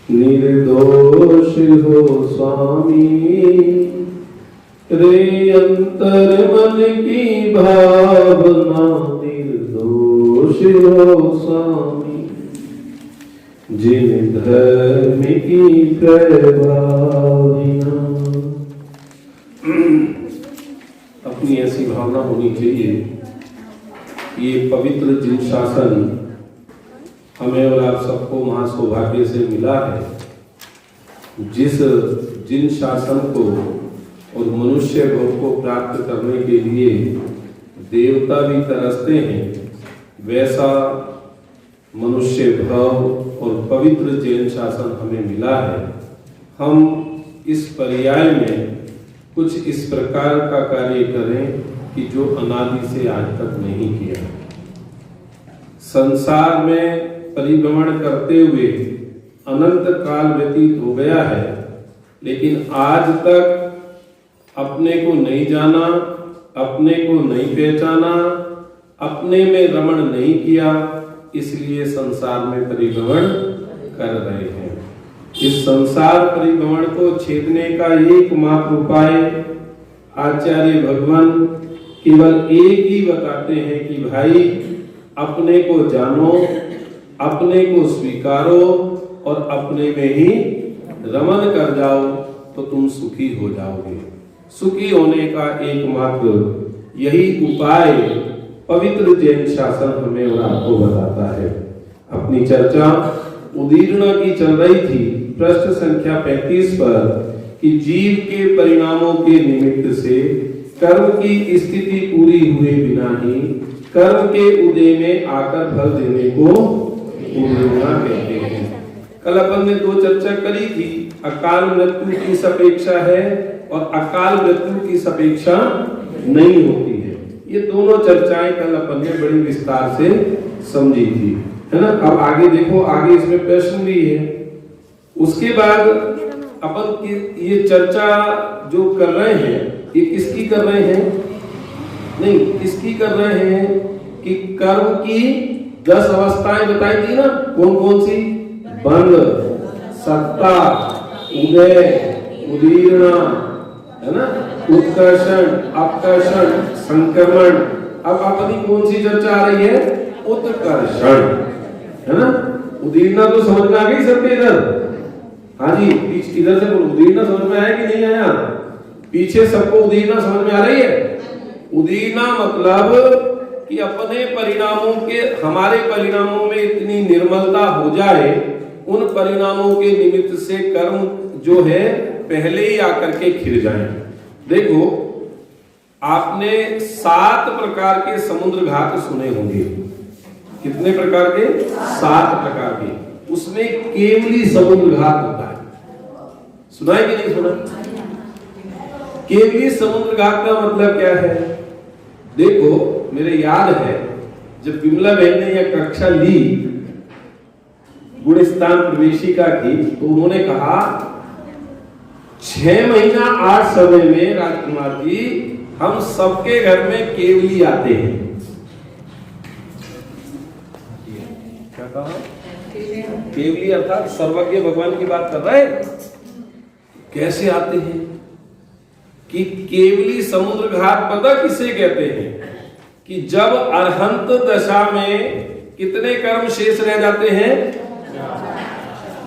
निर्दोष हो स्वामी रे अंतर मन की भावना, निर्दोष हो स्वामी जिन धर्म की प्रभावना। अपनी ऐसी भावना होनी चाहिए। ये पवित्र जिन शासन हमें और आप सबको महासौभाग्य से मिला है, जिस जिन शासन को और मनुष्य भव को प्राप्त करने के लिए देवता भी तरसते हैं, वैसा मनुष्य भव और पवित्र जैन शासन हमें मिला है। हम इस पर्याय में कुछ इस प्रकार का कार्य करें कि जो अनादि से आज तक नहीं किया। संसार में परिभ्रमण करते हुए अनंत काल व्यतीत हो गया है, लेकिन आज तक अपने को नहीं जाना, अपने को नहीं पहचाना, अपने में रमण नहीं किया, इसलिए संसार में परिभ्रमण कर रहे हैं। इस संसार परिभ्रमण को छेदने का एकमात्र उपाय आचार्य भगवान केवल एक ही बताते हैं कि भाई अपने को जानो, अपने को स्वीकारो और अपने में ही रमण कर जाओ तो तुम सुखी हो जाओगे। सुखी होने का एकमात्र यही उपाय पवित्र जैन शासन हमें और आपको बताता है। अपनी चर्चा उदीर्ण की चल रही थी पृष्ठ संख्या 35 पर कि जीव के परिणामों के निमित्त से कर्म की स्थिति पूरी हुए बिना ही कर्म के उदय में आकर फल देने को उदीर्ण कहते हैं। कल अपन ने दो चर्चा करी थी, अकाल मृत्यु की सापेक्षा है और अकाल मृत्यु की सापेक्षा नहीं होती है। ये दोनों चर्चाएं कल अपन ने बड़ी विस्तार से समझी थी, है ना। अब आगे देखो, आगे इसमें प्रश्न भी है। उसके बाद अपन की ये चर्चा जो कर रहे हैं, ये किसकी कर रहे हैं? नहीं, किसकी कर रहे हैं कि कर्म की 10 अवस्थाएं बताई थी ना। कौन कौन सी? बंध, सत्ता, उदय, उदीर्ण, है ना, उत्कर्षण, अपकर्षण, संक्रमण। अब अपनी कौन सी चर्चा आ रही है? उत्कर्षण, है ना। उदीर्ण तो समझ में आ गई सबके इधर? हाँ जी, इधर से बोलो, उदीर्ण समझ में आया कि नहीं आया? पीछे सबको उदीर्ण समझ में आ रही है? उदीर्ण मतलब कि अपने परिणामों के, हमारे परिणामों में इतनी निर्मलता हो जाए, उन परिणामों के निमित्त से कर्म जो है पहले ही आकर के खिल जाए। देखो, आपने 7 प्रकार के समुद्र घाट सुने होंगे। कितने प्रकार के? 7 प्रकार के। उसमें केवली समुद्र घाट होता है। सुना है कि नहीं सुना? केवली समुद्र घाट का मतलब क्या है? देखो, मेरे याद है जब विमला बहन ने यह कक्षा ली गुणस्थान प्रवेशिका की, तो उन्होंने कहा 6 महीना 8 समय में राजकुमार जी हम सबके घर में केवली आते हैं। क्या कहा? केवली अर्थात सर्वज्ञ भगवान की बात कर रहे हैं। कैसे आते हैं? कि केवली समुद्र घाट पता किसे कहते हैं? कि जब अरहंत दशा में कितने कर्म शेष रह जाते हैं?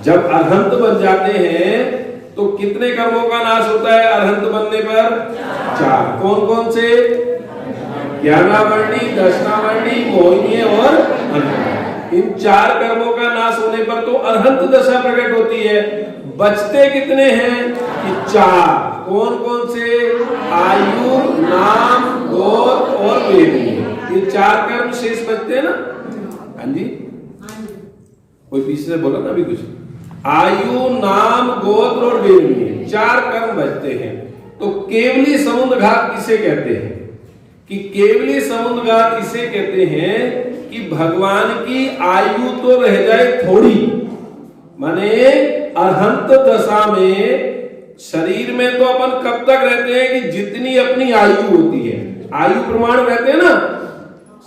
जब अरहंत बन जाते हैं तो कितने कर्मों का नाश होता है अरहंत बनने पर? 4। कौन कौन से? ज्ञानावर्णी, दशनावर्णी, मोहिनी और अनंत। इन 4 कर्मों का नाश होने पर तो अरहंत दशा प्रकट होती है। बचते कितने हैं? कि 4। कौन कौन से? आयु, नाम, गोत्र और वेदी। ये 4 कर्म शेष बचते हैं ना। हाँ जी, कोई पीछे से बोला ना अभी कुछ? आयु, नाम, गोत्र और वेदी, 4 कर्म बचते हैं। तो केवली समुद्र घाट किसे कहते हैं? कि केवली समुद्र घाट इसे कहते हैं कि भगवान की आयु तो रह जाए थोड़ी, माने अरहंत दशा में शरीर में तो अपन कब तक रहते हैं कि जितनी अपनी आयु होती है। आयु प्रमाण रहते हैं ना,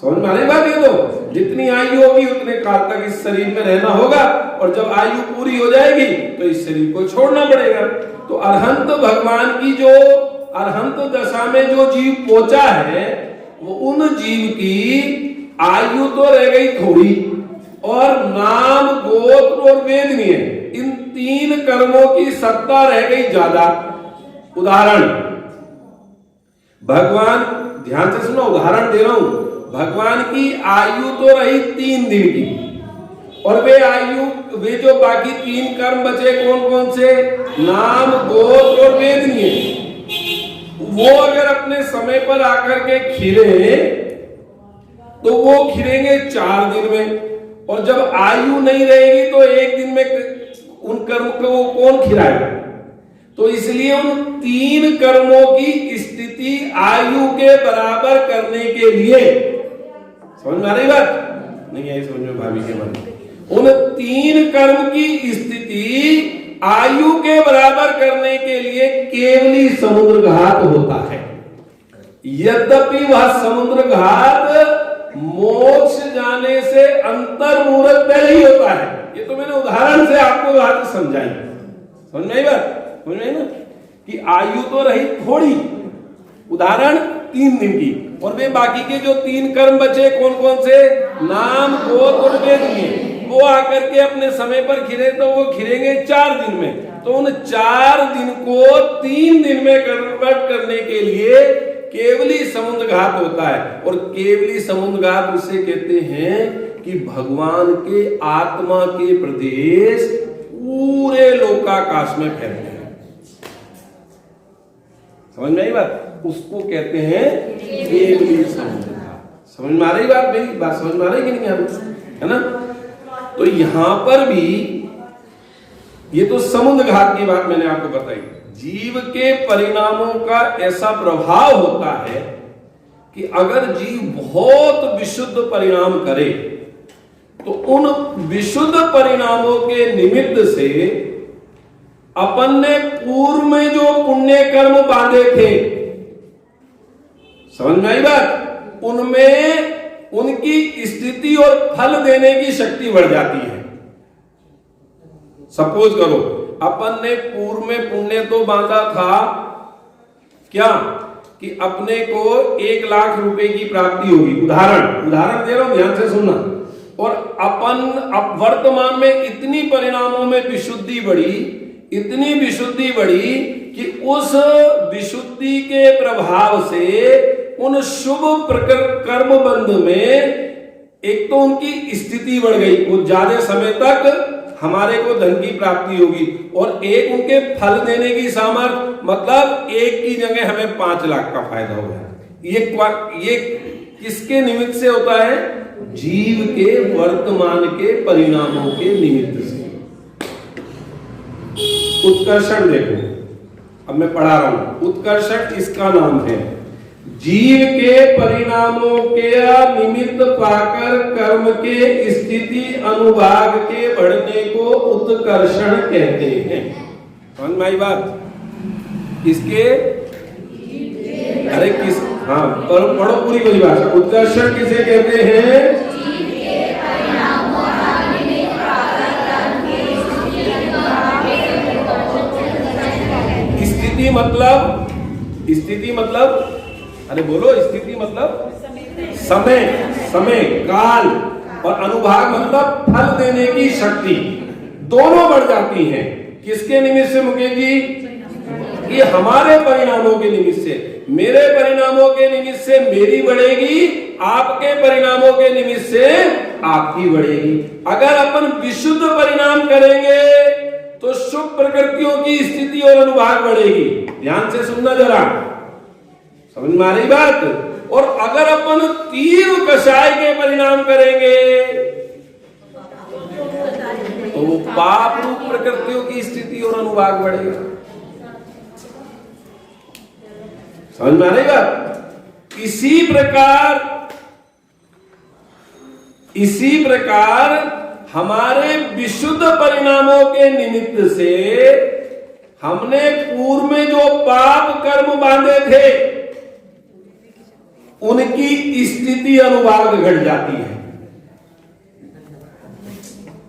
समझ में आने बात? ये तो जितनी आयु होगी उतने काल तक इस शरीर में रहना होगा और जब आयु पूरी हो जाएगी तो इस शरीर को छोड़ना पड़ेगा। तो अरहंत भगवान की जो अरहंत दशा में जो जीव पहुंचा है, वो उन जीव की आयु तो रह गई थोड़ी, और नाम, गोत्र और वेदनीय, इन 3 कर्मों की सत्ता रह गई ज्यादा। उदाहरण, भगवान, ध्यान से सुनो, उदाहरण दे रहा हूं। भगवान की आयु तो रही 3 दिन की, और वे जो बाकी 3 कर्म बचे, कौन कौन से? नाम, गोत्र और वेदनीय, वो अगर अपने समय पर आकर के खिले तो वो खिलेंगे 4 दिन में, और जब आयु नहीं रहेगी तो 1 दिन में उन कर्म को कौन खिलाएगा? तो इसलिए उन 3 कर्मों की स्थिति आयु के बराबर करने के लिए, समझ में आ रही बात? नहीं आई समझ में भाभी के मन में? उन 3 कर्म की स्थिति आयु के बराबर करने के लिए केवली समुद्र घात होता है। यद्यपि वह समुद्र घात मोक्ष जाने से अंतर्मुहूर्त पहले ही होता है। ये तो मैंने उदाहरण से आपको बात समझाई। समझ में आई बात? समझ में आई ना? कि आयु तो रही थोड़ी, उदाहरण 3 दिन की, और वे बाकी के जो 3 कर्म बचे, कौन कौन से? नाम, गोत्र और वेदनीय, वो आकर के अपने समय पर खिले तो वो खिलेंगे 4 दिन में। तो उन 4 दिन को 3 दिन में कन्वर्ट करने के लिए केवली समुद्र घात होता है। और केवली समुद्र घात उसे कहते हैं कि भगवान के आत्मा के प्रदेश पूरे लोकाकाश में फैलते हैं। समझ में आई बात? उसको कहते हैं केवली समुद्र घात। समझ में आ रही बात? मेरी बात समझ में आ रही कि नहीं आ रही? है ना? तो यहां पर भी ये तो समुद्र घात की बात मैंने आपको बताई। जीव के परिणामों का ऐसा प्रभाव होता है कि अगर जीव बहुत विशुद्ध परिणाम करे तो उन विशुद्ध परिणामों के निमित्त से अपन ने पूर्व में जो पुण्य कर्म बांधे थे, समझ में आई बात? उनमें उनकी स्थिति और फल देने की शक्ति बढ़ जाती है। सपोज करो अपन ने पूर्व में पुण्य तो बांधा था क्या कि अपने को 1 लाख रुपए की प्राप्ति होगी, उदाहरण दे रहा हूं, ध्यान से सुनना। और अपन अब वर्तमान में इतनी परिणामों में विशुद्धि बढ़ी, इतनी विशुद्धि बढ़ी कि उस विशुद्धि के प्रभाव से उन शुभ कर्म बंध में एक तो उनकी स्थिति बढ़ गई, वो ज्यादा समय तक हमारे को धन की प्राप्ति होगी, और एक उनके फल देने की सामर्थ्य, मतलब 1 की जगह हमें 5 लाख का फायदा हो गया। ये किसके निमित्त से होता है? जीव के वर्तमान के परिणामों के निमित्त से। उत्कर्षण देखो, अब मैं पढ़ा रहा हूं। उत्कर्षण इसका नाम है। जीव के परिणामों के निमित्त पाकर कर्म के स्थिति अनुभाग के बढ़ने को उत्कर्षण कहते हैं। समझ में आई बात? किसके? अरे किस? हाँ, पढ़ो पूरी परिभाषा। उत्कर्षण किसे कहते हैं? स्थिति मतलब अरे बोलो, स्थिति मतलब समय काल, और अनुभाग मतलब फल देने की शक्ति, दोनों बढ़ जाती हैं। किसके निमित्त से मुकेश जी? ये हमारे परिणामों के निमित्त से। मेरे परिणामों के निमित्त से मेरी बढ़ेगी, आपके परिणामों के निमित्त से आपकी बढ़ेगी। अगर अपन विशुद्ध परिणाम करेंगे तो शुभ प्रकृतियों की स्थिति और अनुभाग बढ़ेगी। ध्यान से सुनना जरा, समझ में आ रही बात? और अगर अपन तीव्र कषाय के परिणाम करेंगे तो वो पाप रूप प्रकृतियों की स्थिति और अनुभाग बढ़ेगा। समझ में आ रही बात? इसी प्रकार हमारे विशुद्ध परिणामों के निमित्त से हमने पूर्व में जो पाप कर्म बांधे थे उनकी स्थिति अनुभाग घट जाती है।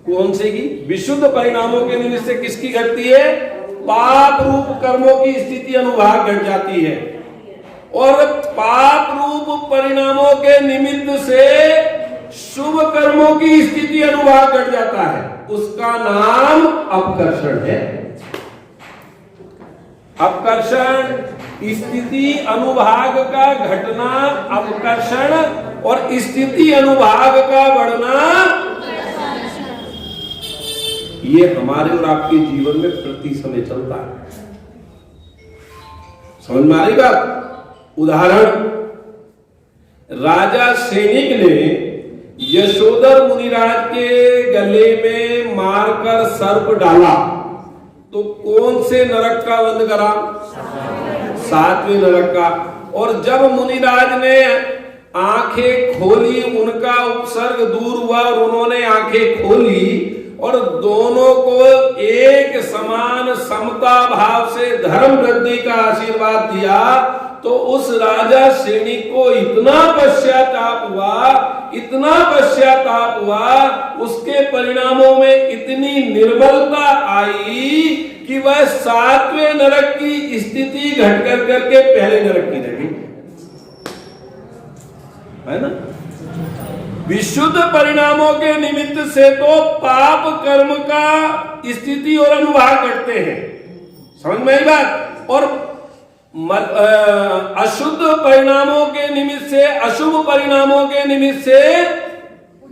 कौन से की? विशुद्ध परिणामों के निमित्त से किसकी घटती है? पाप रूप कर्मों की स्थिति अनुभाग घट जाती है। और पाप रूप परिणामों के निमित्त से शुभ कर्मों की स्थिति अनुभाग घट जाता है। उसका नाम अपकर्षण है। अपकर्षण स्थिति अनुभाग का घटना अपकर्षण और स्थिति अनुभाग का बढ़ना ये हमारे और आपके जीवन में प्रति समय चलता है। समझ में आ रही बात? उदाहरण, राजा सैनिक ने यशोधर मुनिराज के गले में मारकर सर्प डाला तो कौन से नरक का वध करा? 7वें नरक का। और जब मुनिराज ने आंखें खोली, उनका उपसर्ग दूर हुआ और उन्होंने आंखें खोली और दोनों को एक समान समता भाव से धर्म वृद्धि का आशीर्वाद दिया, तो उस राजा सैनिक को इतना पश्चाताप हुआ, उसके परिणामों में इतनी निर्बलता आई कि वह 7वें नरक की स्थिति घट कर करके पहले नरक की जगह, है ना? विशुद्ध परिणामों के निमित्त से तो पाप कर्म का स्थिति और अनुभाग घटते हैं। समझ में आई बात? और अशुद्ध परिणामों के निमित्त से, अशुभ परिणामों के निमित्त से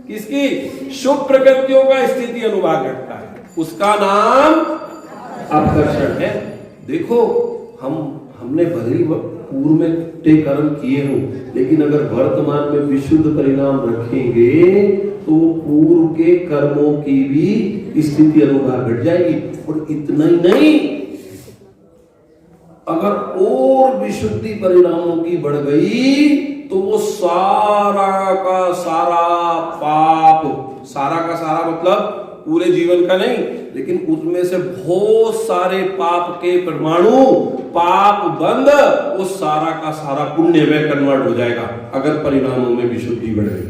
किसकी? शुभ प्रकृतियों का स्थिति अनुभाग घटता है। उसका नाम अपकर्षण है। देखो, हमने भले ही पूर्व में कुटे कर्म किए हों, लेकिन अगर वर्तमान में विशुद्ध परिणाम रखेंगे तो पूर्व के कर्मों की भी स्थिति अनुभाग घट जाएगी। और इतना ही नहीं, अगर और विशुद्धि परिणामों की बढ़ गई तो वो सारा का सारा पाप, सारा का सारा मतलब पूरे जीवन का नहीं, लेकिन उसमें से बहुत सारे पाप के परमाणु पाप बंद, वो सारा का सारा पुण्य में कन्वर्ट हो जाएगा अगर परिणामों में विशुद्धि बढ़ गई।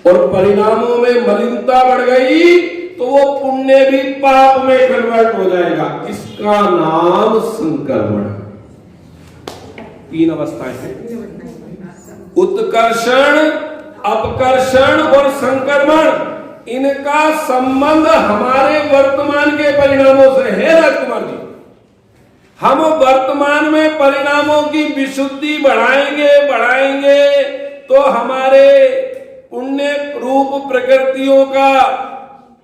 और परिणामों में मलिनता बढ़ गई तो वो पुण्य भी पाप में कन्वर्ट हो जाएगा। इसका नाम संक्रमण। 3 अवस्थाएं हैं, उत्कर्षण, अपकर्षण और संक्रमण। इनका संबंध हमारे वर्तमान के परिणामों से है। राजकुमार जी, हम वर्तमान में परिणामों की विशुद्धि बढ़ाएंगे तो हमारे पुण्य रूप प्रकृतियों का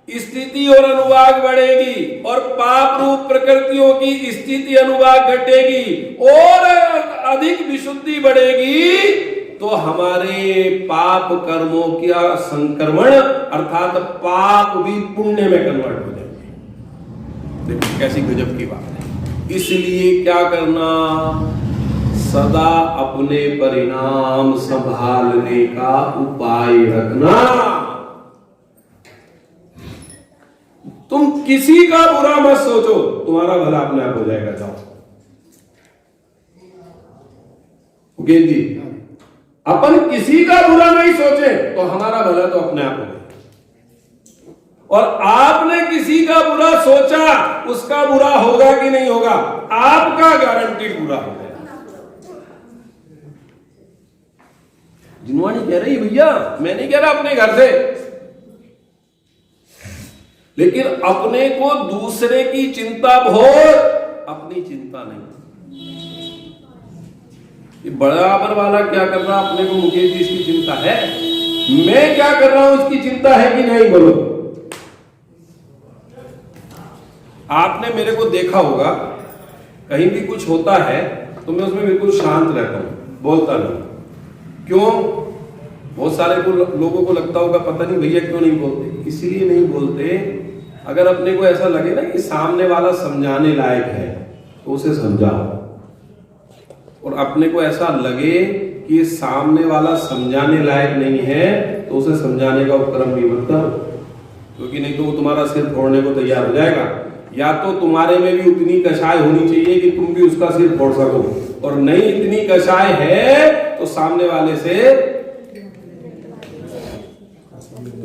स्थिति और अनुभाग बढ़ेगी और पाप रूप प्रकृतियों की स्थिति अनुभाग घटेगी और अधिक विशुद्धि बढ़ेगी तो हमारे पाप कर्मों का संक्रमण अर्थात पाप भी पुण्य में कन्वर्ट हो जाएंगे। देखो कैसी गजब की बात है। इसलिए क्या करना? सदा अपने परिणाम संभालने का उपाय रखना। तुम किसी का बुरा मत सोचो, तुम्हारा भला अपने आप हो जाएगा। जाओ ओके जी, अपन किसी का बुरा नहीं सोचे तो हमारा भला तो अपने आप होगा। और आपने किसी का बुरा सोचा, उसका बुरा होगा कि नहीं होगा? आपका गारंटी बुरा होगा। जिनवानी कह रही भैया, मैं नहीं कह रहा अपने घर से, लेकिन अपने को दूसरे की चिंता बहुत, अपनी चिंता नहीं। ये बराबर वाला क्या कर रहा? अपने को मुकेश जी इसकी चिंता है, मैं क्या कर रहा हूं इसकी चिंता है कि नहीं? बोलो। आपने मेरे को देखा होगा, कहीं भी कुछ होता है तो मैं उसमें बिल्कुल शांत रहता हूं, बोलता नहीं। क्यों? बहुत सारे लोगों को लगता होगा पता नहीं भैया क्यों नहीं बोलते। इसलिए नहीं बोलते, अगर अपने को ऐसा लगे ना कि सामने वाला समझाने लायक है तो उसे समझाओ, और अपने को ऐसा लगे कि सामने वाला समझाने लायक नहीं है तो उसे समझाने का उपक्रम भी मत करो, क्योंकि नहीं तो वो तुम्हारा सिर फोड़ने को तैयार हो जाएगा। या तो तुम्हारे में भी उतनी कषाय होनी चाहिए कि तुम भी उसका सिर फोड़ सको, और नहीं इतनी कषाय है तो सामने वाले से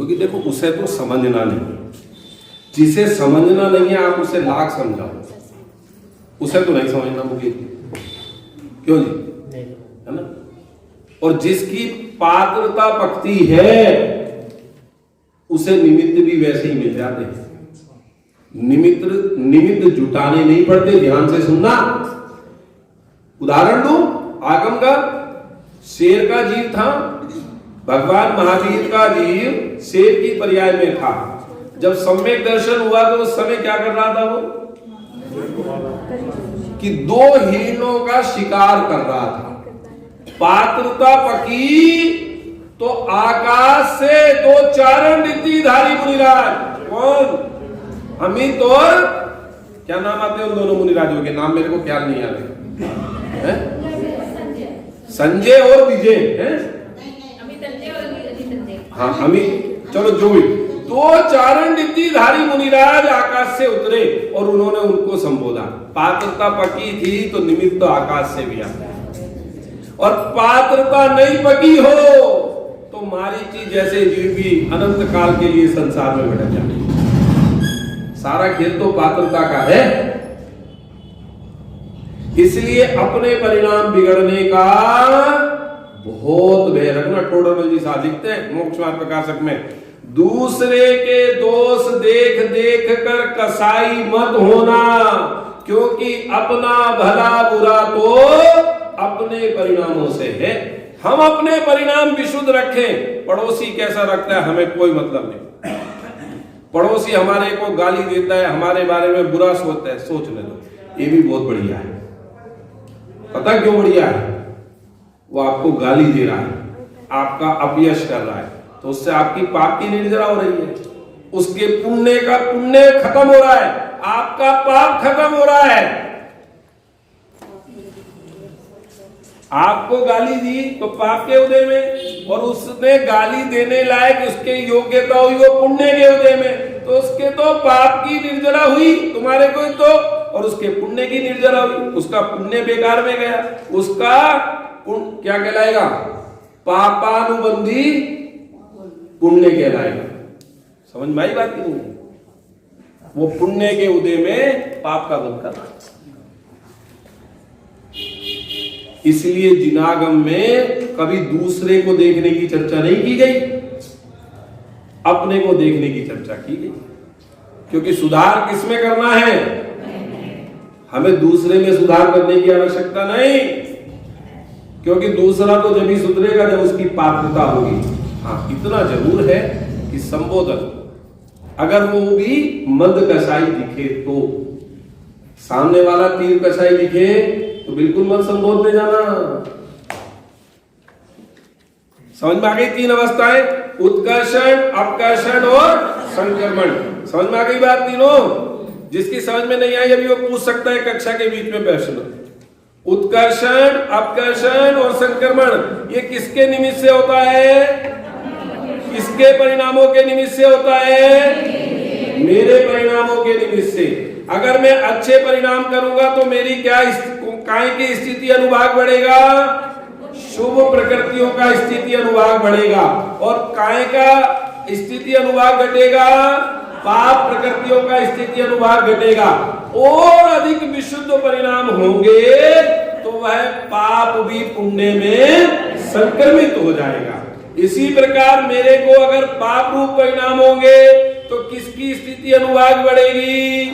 क्योंकि देखो उसे तो समझना नहीं, जिसे समझना नहीं है आप उसे लाख समझाओ, उसे तो नहीं समझना मुझे, क्यों जी, है ना। और जिसकी पात्रता पकती है उसे निमित्त भी वैसे ही मिल जाते हैं। निमित्त जुटाने नहीं पड़ते, ध्यान से सुनना। उदाहरण दो आगम का, शेर का जीव था, भगवान महावीर का जीव शेर की पर्याय में था। जब सम्यक दर्शन हुआ तो उस समय क्या कर रहा था वो, कि 2 हिरणों का शिकार कर रहा था। पात्रता पकी तो आकाश से 2 चारण नीतिधारी मुनिराज, कौन, अमित और क्या नाम आते हैं उन दोनों मुनिराजों के नाम, मेरे को ख्याल नहीं आ रहे, संजय और विजय है, हाँ अमित, चलो जो भी, 2 चारण नीतिधारी मुनिराज आकाश से उतरे और उन्होंने उनको संबोधा। पात्रता पकी थी तो निमित्त तो आकाश से भी आता है, और पात्रता नहीं पकी हो तो मारीची जैसे जीव भी अनंत काल के लिए संसार में भटक जाए। सारा खेल तो पात्रता का है। इसलिए अपने परिणाम बिगड़ने का बहुत भय रखना। टोडरमल जी साहब लिखते हैं मोक्ष मार्ग प्रकाशक में, दूसरे के दोष देख देख कर कसाई मत होना, क्योंकि अपना भला बुरा तो अपने परिणामों से है। हम अपने परिणाम विशुद्ध रखें, पड़ोसी कैसा रखता है हमें कोई मतलब नहीं। पड़ोसी हमारे को गाली देता है, हमारे बारे में बुरा सोचता है, सोचने दो, ये भी बहुत बढ़िया है। पता क्यों बढ़िया है? वो आपको गाली दे रहा है, आपका अपयश कर रहा है, तो उससे आपकी पाप की निर्जरा हो रही है, उसके पुण्य का पुण्य खत्म हो रहा है, आपका पाप खत्म हो रहा है। आपको गाली दी तो पाप के उदय में, और उसने गाली देने लायक उसके योग्यता हुई वो पुण्य के उदय में, तो उसके तो पाप की निर्जरा हुई तुम्हारे को तो, और उसके पुण्य की निर्जरा हुई। उसका पुण्य बेकार में गया, उसका क्या कहलाएगा? पापानुबंधी पुण्य कहलाएगा। समझ में आई बात की नहीं? वो पुण्य के उदय में पाप का बंध कर। इसलिए जिनागम में कभी दूसरे को देखने की चर्चा नहीं की गई, अपने को देखने की चर्चा की गई, क्योंकि सुधार किसमें करना है? हमें दूसरे में सुधार करने की आवश्यकता नहीं, क्योंकि दूसरा तो जब ही सुधरेगा जब उसकी पात्रता होगी। हाँ, इतना जरूर है कि संबोधन अगर वो भी मंद कसाई दिखे तो, सामने वाला तीर कसाई दिखे तो बिल्कुल मत संबोधने जाना। समझ में आ गई? 3 अवस्थाएं, उत्कर्षण, अपकर्षण और संक्रमण। समझ में आ गई बात तीनों? जिसकी समझ में नहीं आई अभी वो पूछ सकता है कक्षा के बीच में प्रश्न। उत्कर्षण, अपकर्षण और संक्रमण ये किसके निमित्त से होता है? किसके परिणामों के निमित्त से होता है? मेरे परिणामों के निमित्त से। अगर मैं अच्छे परिणाम करूंगा तो मेरी क्या काय की स्थिति अनुभाग बढ़ेगा? शुभ प्रकृतियों का स्थिति अनुभाग बढ़ेगा, और काय का स्थिति अनुभाग घटेगा, पाप प्रकृतियों का स्थिति अनुभाग घटेगा। और अधिक विशुद्ध परिणाम होंगे तो वह पाप भी पुण्य में संक्रमित हो जाएगा। इसी प्रकार मेरे को अगर पाप रूप परिणाम होंगे तो किसकी स्थिति अनुभाग बढ़ेगी?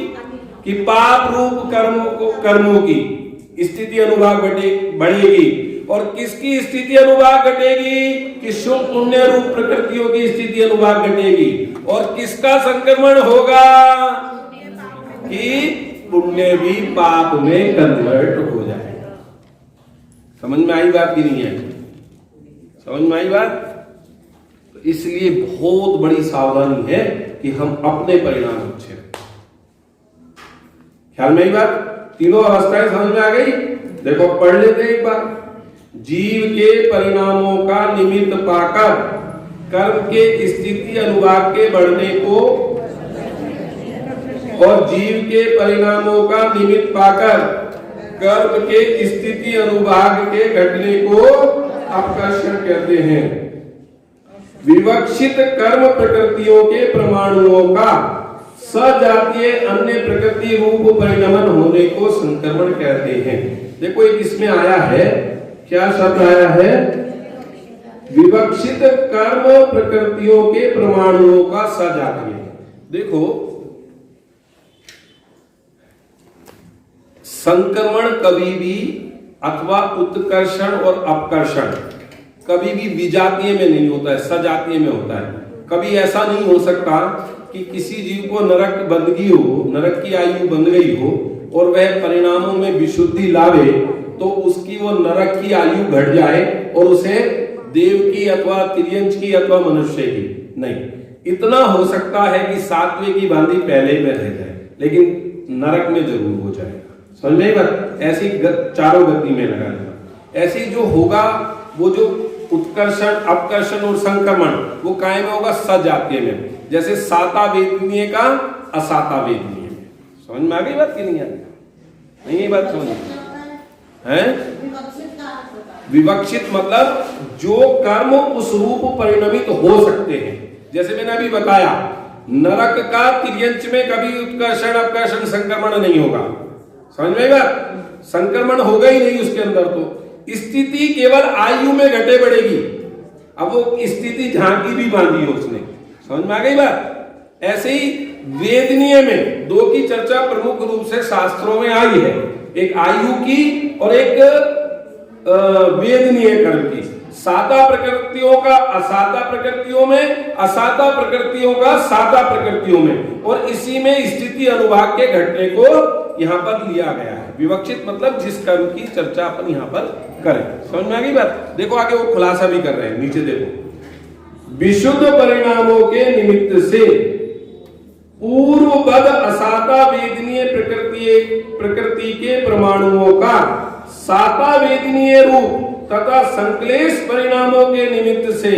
कि पाप रूप कर्मों की स्थिति अनुभाग बढ़ेगी, और किसकी स्थिति अनुभाग घटेगी? कि शुभ पुण्य रूप प्रकृतियों की स्थिति अनुभाग घटेगी। और किसका संक्रमण होगा? कि पुण्य भी पाप में कन्वर्ट हो जाएगा। समझ में आई बात की नहीं है? समझ में आई बात? तो इसलिए बहुत बड़ी सावधानी है कि हम अपने परिणाम अच्छे रखें। ख्याल में आई बात? तीनों अवस्थाएं समझ में आ गई? देखो पढ़ लेते हैं एक बार। जीव के परिणामों का निमित्त पाकर कर्म के स्थिति अनुभाग के बढ़ने को, और जीव के परिणामों का निमित्त पाकर कर्म के स्थिति अनुभाग के घटने को अपकर्षण कहते हैं। विवक्षित कर्म प्रकृतियों के परमाणुओं का सजातीय अन्य प्रकृति रूप परिणमन होने को संक्रमण कहते हैं। देखो एक इसमें आया है, क्या शब्द आया है? विवक्षित कर्म प्रकृतियों के परमाणुओं का सजातीय। देखो संक्रमण कभी भी अथवा उत्कर्षण और अपकर्षण कभी भी विजातीय में नहीं होता है, सजातीय में होता है। कभी ऐसा नहीं हो सकता कि किसी जीव को नरक बंदगी हो, नरक की आयु बन गई हो और वह परिणामों में विशुद्धि लावे तो उसकी वो नरक की आयु घट जाए और उसे देव की अथवा तिर्यंच की अथवा मनुष्य की नहीं। इतना हो सकता है कि सातवें की बांधी पहले में रह जाए, लेकिन नरक में जरूर हो जाएगा। समझ में बात? ऐसी चारों गति में लगा लेना। ऐसी जो होगा वो जो उत्कर्षण, अपकर्षण और संक्रमण वो कायम होगा सजातीय में, जैसे साता वेदनीय का असाता वेदनीय में। समझ में आ गई बात कि नहीं आ गई? नहीं, ये बात समझ है? विवक्षित मतलब जो कर्म उस रूप परिणमित हो सकते हैं। जैसे मैंने अभी बताया, नरक का तिर्यंच में कभी उत्कर्षण, अपकर्षण, संक्रमण नहीं होगा। समझ में बात? संक्रमण होगा ही नहीं उसके अंदर। तो स्थिति केवल आयु में घटे बढ़ेगी। अब वो स्थिति झांकी भी बांधी हो उसने। समझ में आ गई बात? ऐसे ही वेदनीय में दो की चर्चा प्रमुख रूप से शास्त्रों में आई है, एक आयु की और एक वेदनीय कर्म की। साता प्रकृतियों का असाता प्रकृतियों में, असाता प्रकृतियों का साता प्रकृतियों में, और इसी में स्थिति अनुभाग के घटने को यहाँ पर लिया गया है। विवक्षित मतलब जिस कर्म की चर्चा अपन यहाँ पर करें। समझ में आ गई बात? देखो आगे वो खुलासा भी कर रहे हैं, नीचे देखो। विशुद्ध परिणामों के निमित्त से पूर्वबद्ध असाता वेदनीय प्रकृति के परमाणुओं का साता वेदनीय रूप तथा संक्लेश परिणामों के निमित्त से,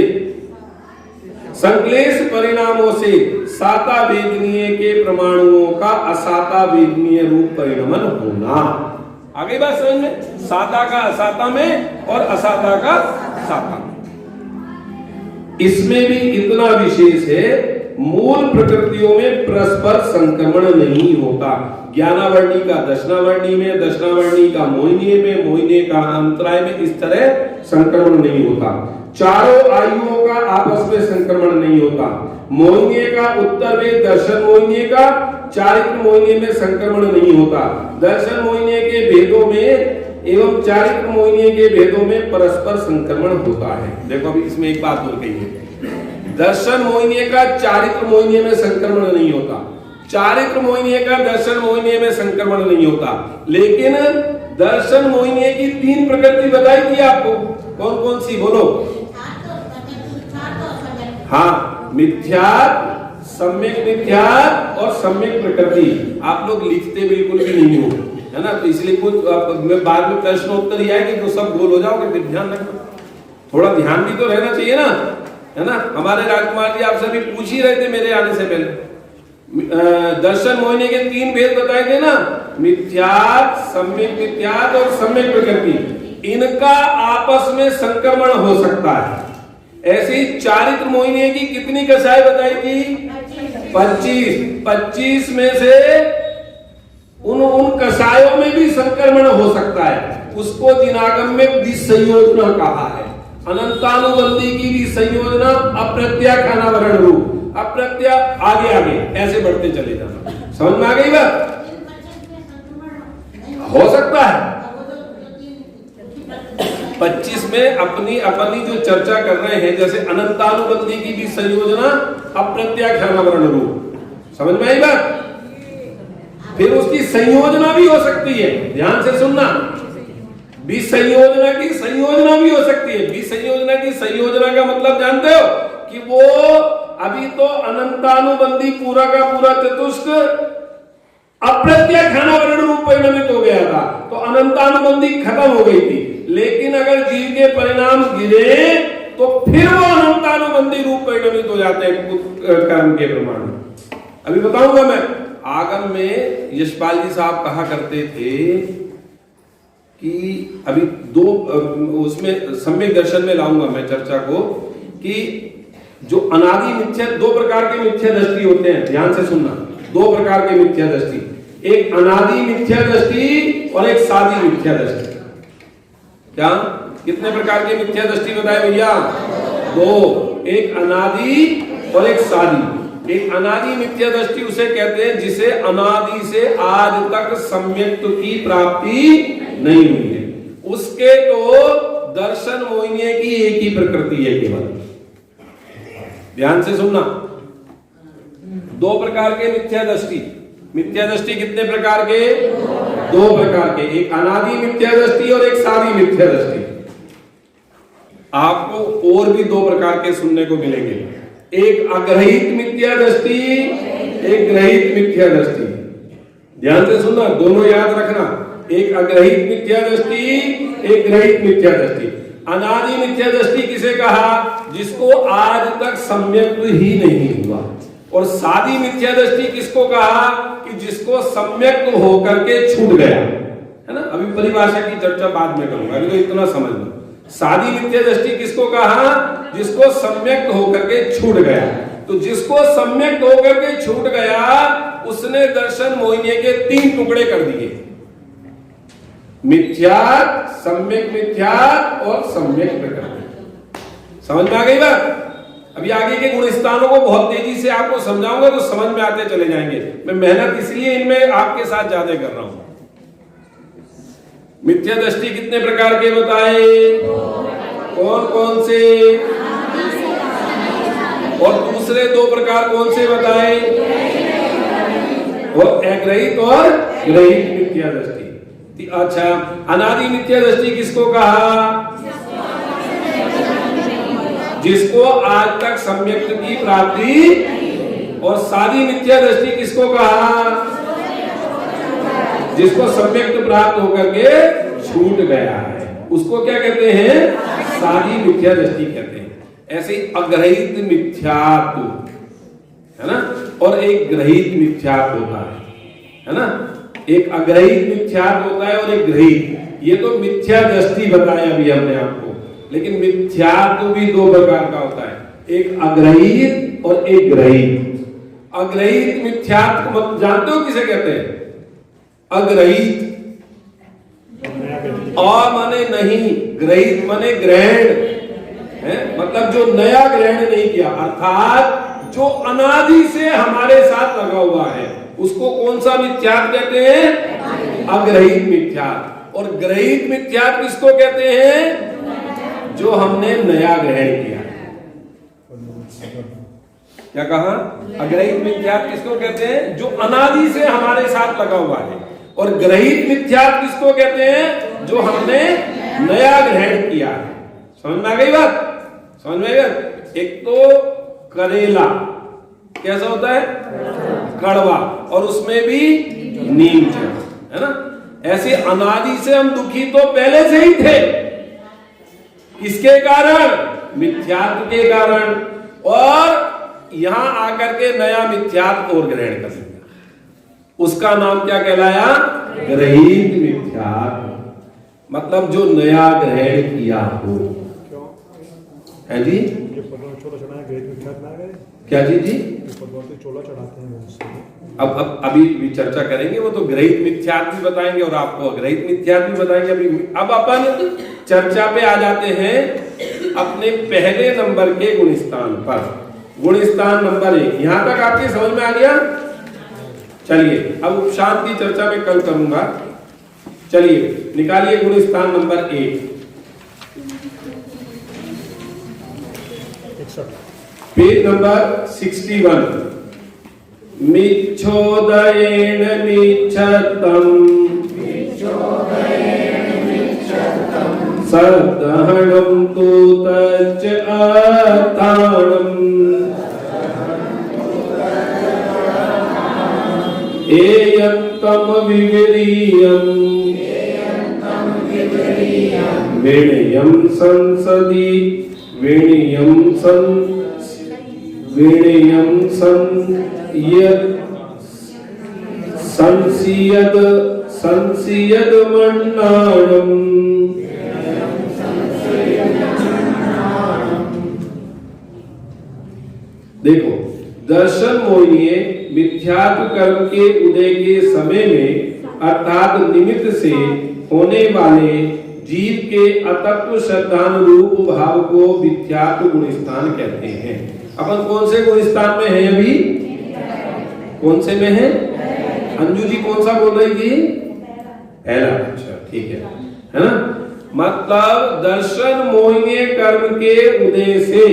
संक्लेश परिणामों से साता वेदनीय के परमाणुओं का असाता वेदनीय रूप परिणमन होना। आगे बात समझ में? साता का असाता में और असाता का साता में। इसमें भी इतना विशेष है, मूल प्रकृतियों में परस्पर संक्रमण नहीं होता। ज्ञानावर्णी का दशनावर्णी में, दशनावर्णी का मोहिनीय में, मोहिनीय का अंतराय में, इस तरह संक्रमण नहीं होता। चारों आयुओं का आपस में संक्रमण नहीं होता। मोहिनीय का उत्तर में दर्शन मोहिनीय का चारित्र मोहिनीय में संक्रमण नहीं होता। दर्शन मोहिनीय के भेदों में एवं चारित्र मोहिनीय के भेदों में परस्पर संक्रमण होता है। देखो अभी इसमें एक बात और कही है, दर्शन मोहिनीय का चारित्र मोहिनीय में संक्रमण नहीं होता, चारित्र मोहिनीय का दर्शन मोहिनीय में संक्रमण नहीं होता। लेकिन दर्शन मोहिनीय की तीन प्रकृति बताई थी आपको, कौन कौन सी बोलो? हाँ, मिथ्यात्व, सम्यक मिथ्यात्व और सम्यक प्रकृति। आप लोग लिखते बिल्कुल भी नहीं हो, है ना? तो इसलिए कुछ बाद में प्रश्नोत्तर ही आएगी तो सब गोल हो जाओगे। फिर ध्यान रखना, थोड़ा ध्यान भी तो रहना चाहिए ना, है ना? हमारे राजकुमार जी आपसे भी पूछ ही रहे थे मेरे आने से पहले। दर्शन मोहिनी के तीन भेद बताए थे ना, मिथ्यात्व, सम्यक मिथ्यात्व और सम्यक प्रकृति। इनका आपस में संक्रमण हो सकता है। ऐसे ही चारित्र मोहिनी की कितनी कसाई बताई थी? 25। 25 में से उन कसायों में भी संक्रमण हो सकता है। उसको जिनागम में विसंयोजना कहा है। अनंतानुबंधी की भी संयोजना, अप्रत्याख्यानावरण रूप, अप्रत्या आगे आगे ऐसे बढ़ते चले जाना। समझ में आ गई बात? हो सकता है 25 में अपनी जो चर्चा कर रहे हैं, जैसे अनंतानुबंधी की भी संयोजना, अप्रत्याख्यानावरण रूप। समझ में आई बात? फिर उसकी संयोजना भी हो सकती है, ध्यान से सुनना। विसंयोजना की संयोजना भी हो सकती है। विसंयोजना की संयोजना का मतलब जानते हो कि वो अभी तो अनंतानुबंधी पूरा का पूरा चतुष्क अप्रत्याख्यानावरण रूप परिणमित हो गया था, तो अनंतानुबंधी खत्म हो गई थी। लेकिन अगर जीव के परिणाम गिरे तो फिर वो अनंतानुबंधी रूप परिणमित हो जाते हैं कर्म के प्रमाण। अभी बताऊंगा मैं। आगम में यशपाल जी साहब कहा करते थे कि अभी दो उसमें सम्यक दर्शन में लाऊंगा मैं चर्चा को, कि जो अनादि मिथ्या, दो प्रकार के मिथ्या दृष्टि होते हैं, ध्यान से सुनना, दो प्रकार के मिथ्या दृष्टि, एक अनादि मिथ्या दृष्टि और एक सादी मिथ्या दृष्टि। क्या कितने प्रकार के मिथ्या दृष्टि बताए भैया? दो, एक अनादि और एक सादी। एक अनादि मिथ्या दृष्टि उसे कहते हैं जिसे अनादि से आज तक सम्यक्त्व की प्राप्ति नहीं हुई है, उसके तो दर्शन मोहिनी की एक ही प्रकृति है केवल। ध्यान से सुनना, दो प्रकार के मिथ्या दृष्टि। मिथ्या दृष्टि कितने प्रकार के? दो प्रकार के, एक अनादि मिथ्या दृष्टि और एक सादी मिथ्या दृष्टि। आपको और भी दो प्रकार के सुनने को मिलेंगे, एक अग्रहित मिथ्या दृष्टि, एक ग्रहित मिथ्या दृष्टि। ध्यान से सुनना, दोनों याद रखना, एक अग्रहित मिथ्या दृष्टि, एक ग्रहित मिथ्या दृष्टि। अनादि मिथ्या दृष्टि किसे कहा? जिसको आज तक सम्यक्त्व ही नहीं हुआ। और सादी मिथ्या दृष्टि किसको कहा? कि जिसको सम्यक्त्व होकर के छूट गया, है ना। अभी परिभाषा की चर्चा बाद में करूंगा, अभी तो इतना समझ लो। सादी मिथ्या दृष्टि किसको कहा? जिसको सम्यक्त्व होकर के छूट गया। तो जिसको सम्यक्त्व होकर के छूट गया, उसने दर्शन मोहिनी के तीन टुकड़े कर दिए, मिथ्यात्, सम्यक मिथ्यात् और सम्यक प्रकृति। समझ में आ गई बात? अभी आगे के गुण स्थानों को बहुत तेजी से आपको समझाऊंगा तो समझ में आते चले जाएंगे। मैं मेहनत इसलिए इनमें आपके साथ ज्यादा कर रहा हूं। मिथ्या दृष्टि कितने प्रकार के बताए? कौन कौन से? और दूसरे दो प्रकार कौन से बताए? और अग्रहित और ग्रहित मिथ्या दृष्टि। अच्छा, अनादि मिथ्या दृष्टि किसको कहा? जिसको आज तक सम्यक्त्व की प्राप्ति। और सादी मिथ्या दृष्टि किसको कहा? जिसको सम्यक्त्व प्राप्त होकर के छूट गया है, उसको क्या कहते हैं? सादी मिथ्या दृष्टि कहते हैं। ऐसे ही अग्रहित मिथ्यात्व, है ना, और एक ग्रहित मिथ्यात्व होता है ना। एक अग्रहित मिथ्यात्व होता है और एक ग्रहित। ये तो मिथ्या दृष्टि बताया अभी हमने आपको, लेकिन मिथ्यात्व भी दो प्रकार का होता है, एक अग्रहित और एक ग्रहित। अग्रहित मिथ्यात्व जानते हो किसे कहते हैं? अग्रहित अ माने नहीं, ग्रहित माने ग्रहण है, मतलब जो नया ग्रहण नहीं किया, अर्थात जो अनादि से हमारे साथ लगा हुआ है, उसको कौन सा मिथ्यात्व कहते हैं? अग्रहित मिथ्यात्व। और ग्रहित मिथ्यात्व किसको कहते हैं? जो हमने नया ग्रहण किया। क्या कहा? अग्रहित मिथ्यात्व किसको कहते हैं? जो अनादि से हमारे साथ लगा हुआ है। और ग्रहित मिथ्यात्व किसको कहते हैं? जो हमने नया ग्रहण किया है। समझ में आ गई बात? समझ में आ गई? एक तो करेला कैसा होता है? कड़वा, और उसमें भी नीम है ना। ऐसे अनादि से हम दुखी तो पहले से ही थे, किसके कारण? मिथ्यात्व के कारण। और यहां आकर के नया मिथ्यात्व और ग्रहण कर लिया, उसका नाम क्या कहलाया? ग्रहित मिथ्यात्व। मतलब जो नया ग्रहण किया हो। है जी? क्या जी? चोला चढ़ाते हैं। अब अभी चर्चा करेंगे, वो तो ग्रहित मिथ्यात्व भी बताएंगे और आपको अग्रहित मिथ्यात्व भी बताएंगे। अभी अब अपन चर्चा पे आ जाते हैं अपने पहले नंबर के गुणस्थान पर। गुणस्थान नंबर 1 यहां तक आपके समझ में आ गया? चलिए, अब उपशांत की चर्चा में कल करूंगा। चलिए निकालिए गुणस्थान नंबर 1, पेज नंबर 61। मिच्छोदयेन मिच्छतम् सदहनं तु तच्च अर्थानम् एयन्तं विविरीयम् विनयं संसदि विनयं संसियद मन्नाणम्। देखो, दर्शन मोहिनीय मिथ्यात्व कर्म के उदय के समय में अर्थात निमित्त से होने वाले जीव के अतत्व श्रद्धान रूप भाव को मिथ्यात्व गुण स्थान कहते हैं। अपन कौन से गुण स्थान में है अभी? कौन से में है? अंजू जी कौन सा बोल रही थी? पहला। अच्छा ठीक है ना। मतलब दर्शन मोहिनीय कर्म के उदय से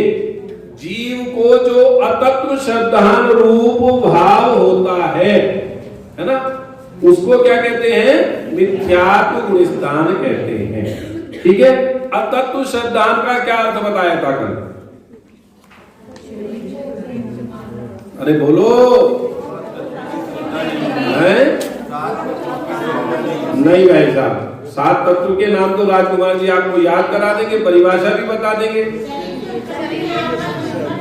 जीव को जो अतत्व श्रद्धान रूप भाव होता है ना, उसको क्या कहते हैं? मिथ्यात्व गुण स्थान कहते हैं। ठीक है। अतत्व श्रद्धान का क्या अर्थ बताया था कल? अरे बोलो। है? नहीं भाई साहब, 7 तत्व के नाम तो राजकुमार जी आपको याद करा देंगे, परिभाषा भी बता देंगे।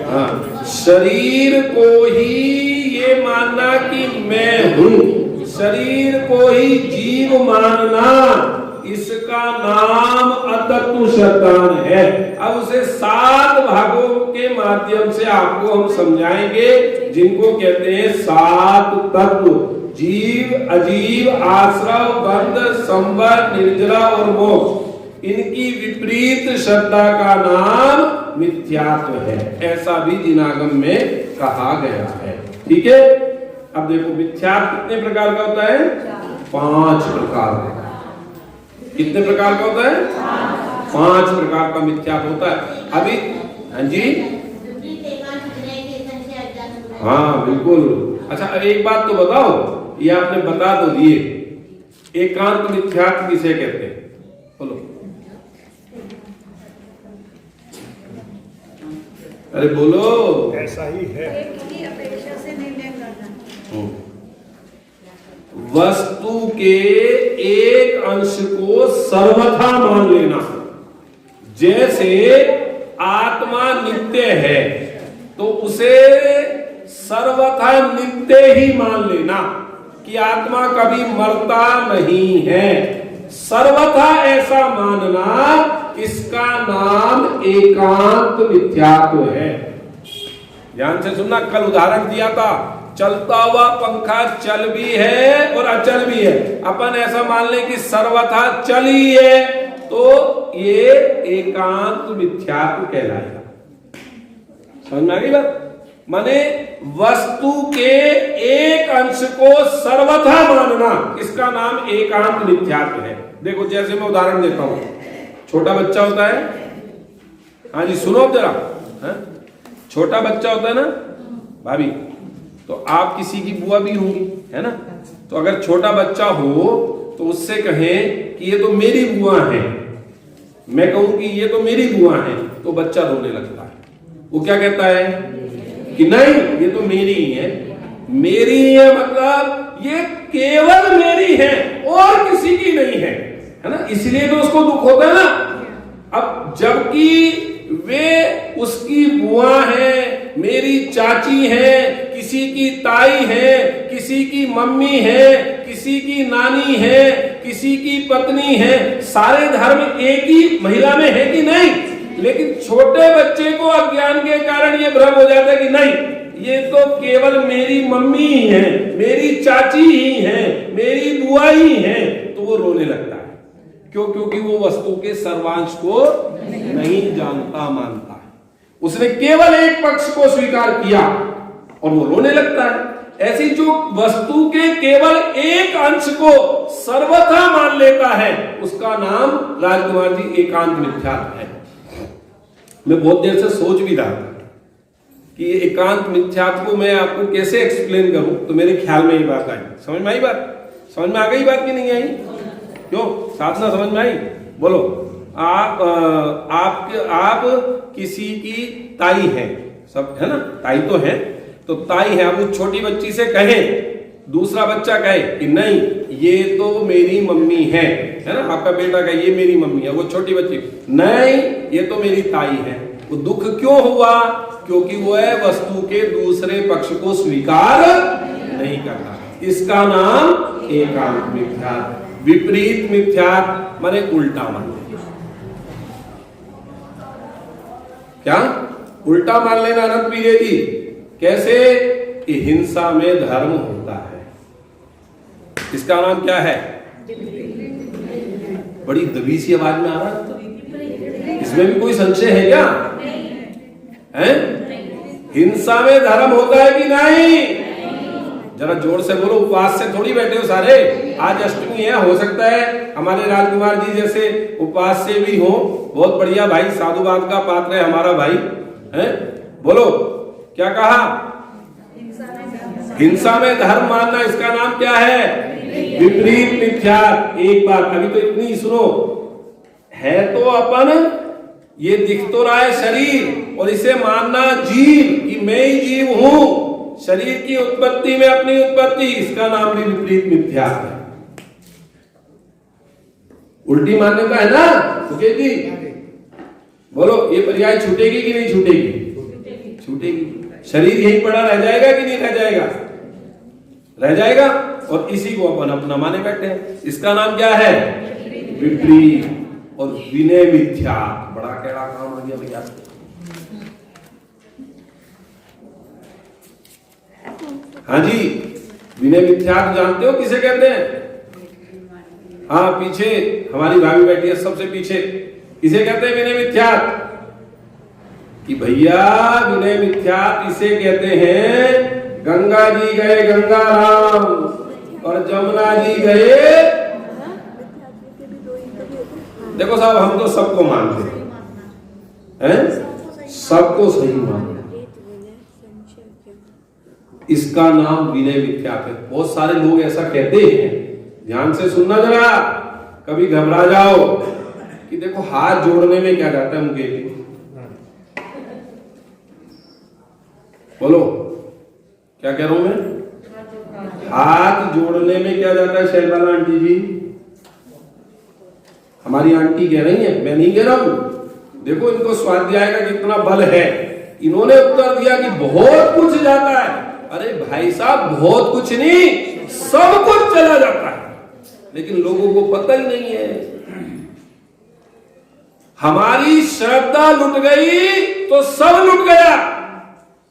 हाँ, शरीर को ही ये मानना कि मैं हूं, शरीर को ही जीव मानना, इसका नाम अतत्व श्रद्धान है। अब उसे 7 भागों के माध्यम से आपको हम समझाएंगे, जिनको कहते हैं 7 तत्व: जीव, अजीव, आश्रव, बंध, संवर, निर्जरा और मोक्ष। इनकी विपरीत श्रद्धा का नाम मिथ्यात्व है, ऐसा भी जिनागम में कहा गया है। ठीक है। अब देखो, मिथ्यात्व कितने प्रकार का होता है? 5 प्रकार का। कितने प्रकार का होता है? 5 प्रकार का मिथ्यात्व होता है। अभी हाँ जी, हाँ बिल्कुल। अच्छा एक बात तो बताओ, ये आपने बता तो दिए, एकांत मिथ्यात्व किसे कहते हैं? बोलो। अरे बोलो। ऐसा ही है। अपेक्षा से निर्णय करना। वस्तु के एक अंश को सर्वथा मान लेना। जैसे आत्मा नित्य है तो उसे सर्वथा नित्य ही मान लेना कि आत्मा कभी मरता नहीं है। सर्वथा ऐसा मानना, इसका नाम एकांत मिथ्यात्व है। ध्यान से सुनना, कल उदाहरण दिया था, चलता हुआ पंखा चल भी है और अचल भी है। अपन ऐसा मान ले कि सर्वथा चल ही है, तो ये एकांत मिथ्यात्व कहलाएगा। समझ में आ गई बात? माने वस्तु के एक अंश को सर्वथा मानना, इसका नाम एकांत मिथ्यात्व है। देखो जैसे मैं उदाहरण देता हूं, छोटा बच्चा होता है, हाँ जी सुनो जरा, छोटा बच्चा होता है ना भाभी, तो आप किसी की बुआ भी होंगी, है ना? तो अगर छोटा बच्चा हो तो उससे कहें कि ये तो मेरी बुआ है, मैं कहूं कि ये तो मेरी बुआ है, तो बच्चा रोने लगता है। वो क्या कहता है कि नहीं ये तो मेरी ही है। मेरी है मतलब ये केवल मेरी है और किसी की नहीं है ना? इसलिए तो उसको दुख होता है ना। अब जबकि वे उसकी बुआ है, मेरी चाची है, किसी की ताई है, किसी की मम्मी है, किसी की नानी है, किसी की पत्नी है, सारे धर्म एक ही महिला में है कि नहीं? लेकिन छोटे बच्चे को अज्ञान के कारण ये भ्रम हो जाता है कि नहीं ये तो केवल मेरी मम्मी ही है, मेरी चाची ही है, मेरी बुआ ही है, तो वो रोने लगता है। क्यों? क्योंकि वो वस्तु के सर्वांश को नहीं जानता मानता है, उसने केवल एक पक्ष को स्वीकार किया और वो रोने लगता है। ऐसी जो वस्तु के केवल एक अंश को सर्वथा मान लेता है, उसका नाम राजकुमार जी एकांत मिथ्यात्व है। मैं बहुत देर से सोच भी रहा था कि ये एकांत मिथ्यात्व को मैं आपको कैसे एक्सप्लेन करूं, तो मेरे ख्याल में ये बात आई। समझ में आई बात? समझ में आ गई बात कि नहीं आई? क्यों साधना समझ में आई? बोलो। आप किसी की ताई है, सब है ना, ताई तो है, तो ताई है। अब उस छोटी बच्ची से कहे, दूसरा बच्चा कहे कि नहीं ये तो मेरी मम्मी है ना? आपका बेटा कहे ये मेरी मम्मी है, वो छोटी बच्ची नहीं ये तो मेरी ताई है। वो दुख क्यों हुआ? क्योंकि वो है वस्तु के दूसरे पक्ष को स्वीकार नहीं करता। इसका नाम एकांत मिथ्यात्व। विपरीत मिथ्यात्व माने उल्टा मान लेना। क्या उल्टा मान लेना? अनंत पीरे जी कैसे कि हिंसा में धर्म होता है। इसका नाम क्या है? बड़ी दबी सी आवाज में आ रहा है तो इसमें भी कोई संशय है क्या? हैं? हिंसा में धर्म होता है कि नहीं? जरा जोर से बोलो, उपवास से थोड़ी बैठे हो सारे। आज अष्टमी है, हो सकता है हमारे राजकुमार जी जैसे उपवास से भी हो। बहुत बढ़िया भाई, साधुवाद का पात्र है हमारा भाई। हैं? बोलो क्या कहा? हिंसा में धर्म मानना, इसका नाम क्या है? विपरीत मिथ्या। एक बात अभी तो इतनी सुनो, है तो अपन ये दिख तो रहा है शरीर, और इसे मानना जीव कि मैं ही जीव हूं, शरीर की उत्पत्ति में अपनी उत्पत्ति, इसका नाम भी विपरीत मिथ्या है। उल्टी मान्यता है ना छूटेगी? बोलो ये पर्याय छूटेगी कि नहीं छूटेगी? छूटेगी। शरीर यही पड़ा रह जाएगा कि नहीं रह जाएगा? रह जाएगा, और इसी को अपन अपना माने बैठे हैं। इसका नाम क्या है? विपरीत और विनय मिथ्या। बड़ा कैड़ा काम हो गया भैया। हाँ जी, विनय मिथ्या जानते हो किसे कहते हैं? हाँ, पीछे हमारी भाभी बैठी है सबसे पीछे। किसे कहते हैं विनय मिथ्या? कि भैया विनय मिथ्या इसे कहते हैं, गंगा जी गए गंगा राम और जमुना जी गए। देखो साहब, हम तो सबको मानते हैं, सबको सही मानते हैं। इसका नाम विनय मिथ्या है। बहुत सारे लोग ऐसा कहते हैं, ध्यान से सुनना जरा, कभी घबरा जाओ कि देखो हाथ जोड़ने में क्या जाता है उनके। बोलो क्या कह रहा हूं मैं? हाथ जोड़ने में क्या जाता है शैलबाला आंटी जी? हमारी आंटी कह रही है, मैं नहीं कह रहा हूं। देखो इनको स्वाध्याय का कितना बल है। इन्होंने उत्तर दिया कि बहुत कुछ जाता है। अरे भाई साहब, बहुत कुछ नहीं, सब कुछ चला जाता है, लेकिन लोगों को पता ही नहीं है। हमारी श्रद्धा लुट गई तो सब लुट गया,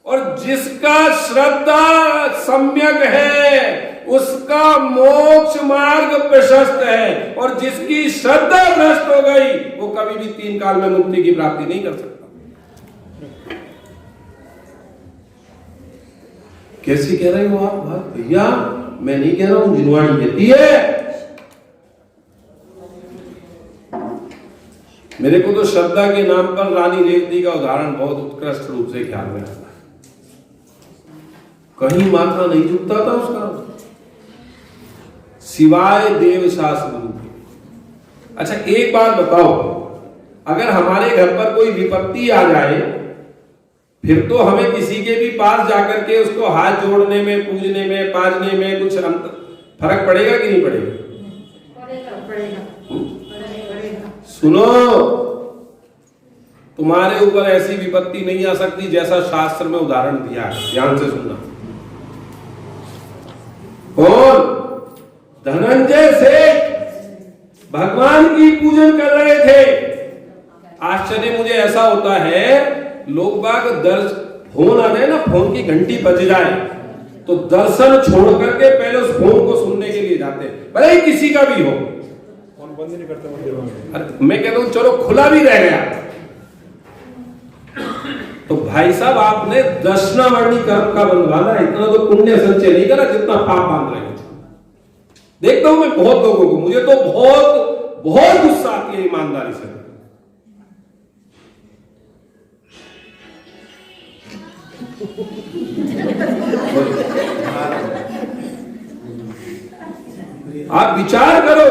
और जिसका श्रद्धा सम्यक है उसका मोक्ष मार्ग प्रशस्त है, और जिसकी श्रद्धा भ्रष्ट हो गई वो कभी भी 3 काल में मुक्ति की प्राप्ति नहीं कर सकता। कैसी कह रहे हो आप बात? भैया मैं नहीं कह रहा हूं, जिनवाणी कहती है। मेरे को तो श्रद्धा के नाम पर रानी रेवती का उदाहरण बहुत उत्कृष्ट रूप से ख्याल में आता है। कहीं माथा नहीं झुकता था उसका, सिवाय देव शास्त्र गुरु के। अच्छा एक बात बताओ, अगर हमारे घर पर कोई विपत्ति आ जाए, फिर तो हमें किसी के भी पास जाकर के उसको हाथ जोड़ने में, पूजने में, पाजने में कुछ फर्क पड़ेगा कि नहीं पड़ेगा? सुनो, तुम्हारे ऊपर ऐसी विपत्ति नहीं आ सकती जैसा शास्त्र में उदाहरण दिया है। ध्यान से सुनना। कौन? धनंजय सेठ भगवान की पूजन कर रहे थे। आश्चर्य मुझे ऐसा होता है, लोग बाग फोन आ जाए ना, फोन की घंटी बज जाए तो दर्शन छोड़ करके पहले उस फोन को सुनने के लिए जाते हैं, भले ही किसी का भी हो। फोन बंद नहीं करते। मैं कहता हूं चलो खुला भी रह गया तो भाई साहब आपने दर्शनावर्णी कर्म का बंधवाना, इतना तो पुण्य संचय नहीं करा जितना पाप बांध रहे हैं। देखता हूं मैं बहुत लोगों को, मुझे तो बहुत बहुत गुस्सा आती है ईमानदारी से। आप विचार करो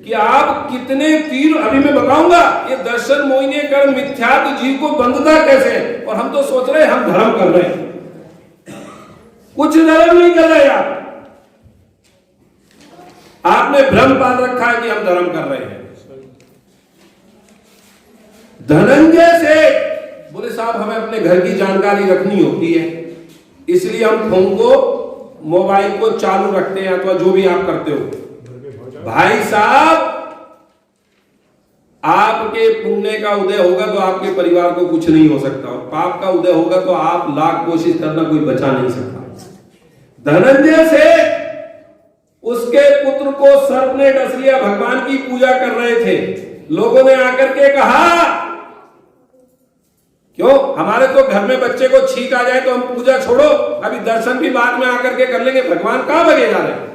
कि आप कितने तीर, अभी मैं बताऊंगा ये दर्शन मोहिनी कर्म मिथ्यात्व जीव को बंधता कैसे है। और हम तो सोच रहे हैं हम धर्म कर रहे हैं, कुछ धर्म नहीं कर रहे आप। आपने भ्रम पाल रखा है कि हम धर्म कर रहे हैं। धनंजय से बोले साहब हमें अपने घर की जानकारी रखनी होती है, इसलिए हम फोन को, मोबाइल को चालू रखते हैं, अथवा जो भी आप करते हो। भाई साहब आपके पुण्य का उदय होगा तो आपके परिवार को कुछ नहीं हो सकता, और पाप का उदय होगा तो आप लाख कोशिश करना कोई बचा नहीं सकता। धनंजय से उसके पुत्र को सर्प ने डस लिया, भगवान की पूजा कर रहे थे। लोगों ने आकर के कहा, क्यों हमारे तो घर में बच्चे को छींक आ जाए तो हम पूजा छोड़ो, अभी दर्शन भी बाद में आकर के कर लेंगे, भगवान कहां भगे जा रहे हैं?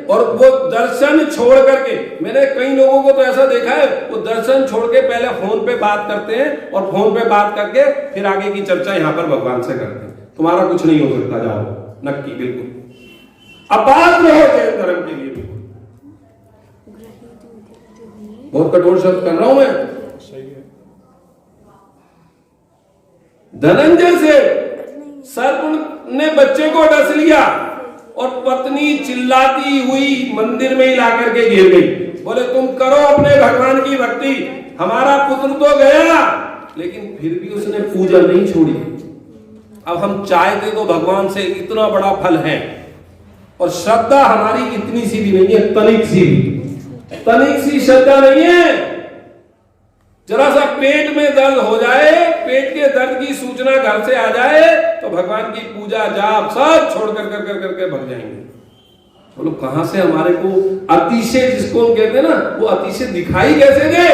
और वो दर्शन छोड़ करके, मैंने कई लोगों को तो ऐसा देखा है, वो दर्शन छोड़ के पहले फोन पे बात करते हैं और फोन पे बात करके फिर आगे की चर्चा यहां पर भगवान से करते हैं। तुम्हारा कुछ नहीं हो सकता, जाओ नक्की, बिल्कुल अपात्र हो जैन धर्म के लिए। बिल्कुल बहुत कठोर शब्द कर रहा हूं मैं। धनंजय से सर्प ने बच्चे को डस लिया और पत्नी चिल्लाती हुई मंदिर में ही लाकर के गिर गई। बोले तुम करो अपने भगवान की भक्ति, हमारा पुत्र तो गया, लेकिन फिर भी उसने पूजा नहीं छोड़ी। अब हम चाहते तो भगवान से इतना बड़ा फल है, और श्रद्धा हमारी इतनी सी भी नहीं है, तनिक सी श्रद्धा नहीं है। जरा सा पेट में दर्द हो जाए, पेट के दर्द की सूचना घर से आ जाए तो भगवान की पूजा जाप सब छोड़ कर करके भग जाएंगे। बोलो कहां से हमारे को अतिशय, जिसको हम कहते हैं ना, वो अतिशय दिखाई कैसे दे?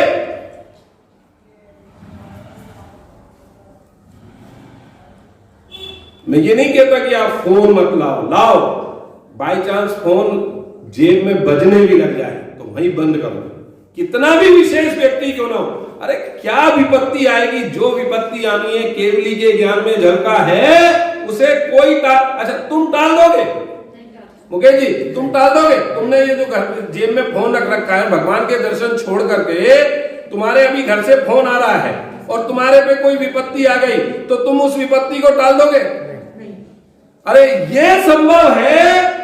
मैं ये नहीं कहता कि आप फोन मत लाओ, बाई चांस फोन जेब में बजने भी लग जाए तो वहीं बंद कर दो, कितना भी विशेष व्यक्ति क्यों ना हो। अरे क्या विपत्ति आएगी? जो विपत्ति आनी है केवली के ज्ञान में झलका है, उसे कोई अच्छा तुम टाल दोगे? मुकेश जी तुम टाल दोगे? तुमने ये जो घर जेब में फोन रख रखा है, भगवान के दर्शन छोड़ करके तुम्हारे अभी घर से फोन आ रहा है और तुम्हारे पे कोई विपत्ति आ गई तो तुम उस विपत्ति को टाल दोगे? अरे ये संभव है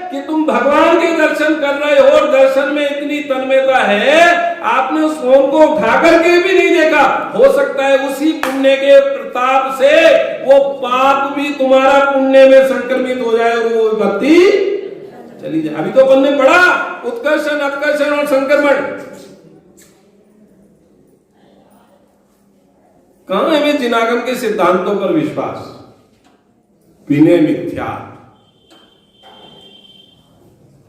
कि तुम भगवान के दर्शन कर रहे हो और दर्शन में इतनी तन्मयता है, आपने उस फोन को उठा करके भी नहीं देखा। हो सकता है उसी पुण्य के प्रताप से वो पाप भी तुम्हारा पुण्य में संक्रमित हो जाए और वो विपत्ति चली जाए। अभी तो अपन ने पढ़ा उत्कर्षण, अपकर्षण और संक्रमण। कहां है हमें जिनागम के सिद्धांतों पर विश्वास? विनय मिथ्या,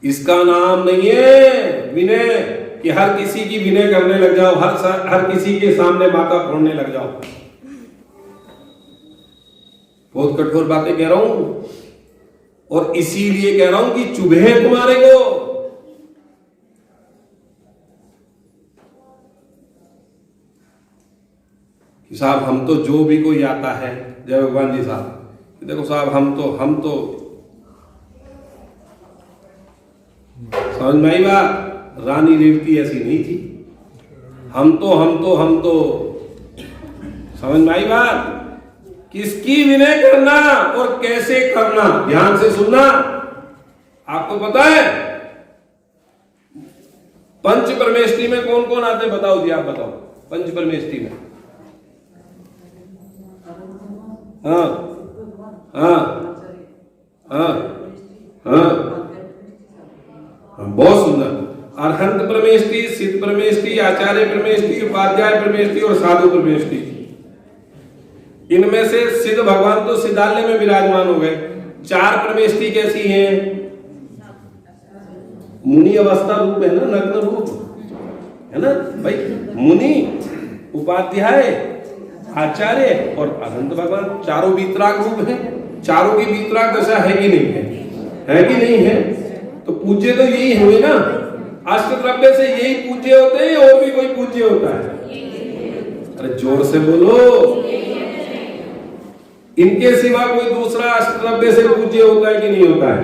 इसका नाम नहीं है विनय कि हर किसी की विनय करने लग जाओ, हर किसी के सामने माथा फोड़ने लग जाओ। बहुत कठोर बातें कह रहा हूं और इसीलिए कह रहा हूं कि चुभे तुम्हारे को। कि साहब हम तो जो भी कोई आता है, जय भगवान जी साहब, देखो साहब हम तो समझ में आई बात? रानी रेवती ऐसी नहीं थी। हम तो समझ में आई बात? किसकी विनय करना और कैसे करना, ध्यान से सुनना। आपको पता है पंच परमेष्ठी में कौन कौन आते हैं? बताओ जी, आप बताओ पंच परमेष्ठी में। हाँ हाँ हाँ हाँ, बहुत सुंदर। अरहंत परमेष्ठी, सिद्ध परमेष्ठी, आचार्य परमेष्ठी, उपाध्याय परमेष्ठी और साधु परमेष्ठी। इनमें से सिद्ध भगवान तो सिद्धालय में विराजमान हो गए। चार परमेष्ठी कैसी हैं? मुनि अवस्था रूप है ना, नग्न रूप है ना भाई, मुनि, उपाध्याय, आचार्य और अनंत भगवान, चारों वीतराग रूप है। चारों की वीतराग दशा है कि नहीं है? है कि नहीं है? तो पूज्य तो यही हुए ना, अष्टद्रव्य से यही पूज्य होते हैं और भी कोई पूज्य होता है? अरे जोर से बोलो, इनके सिवा कोई दूसरा अष्टद्रव्य से पूज्य होता है कि नहीं होता है?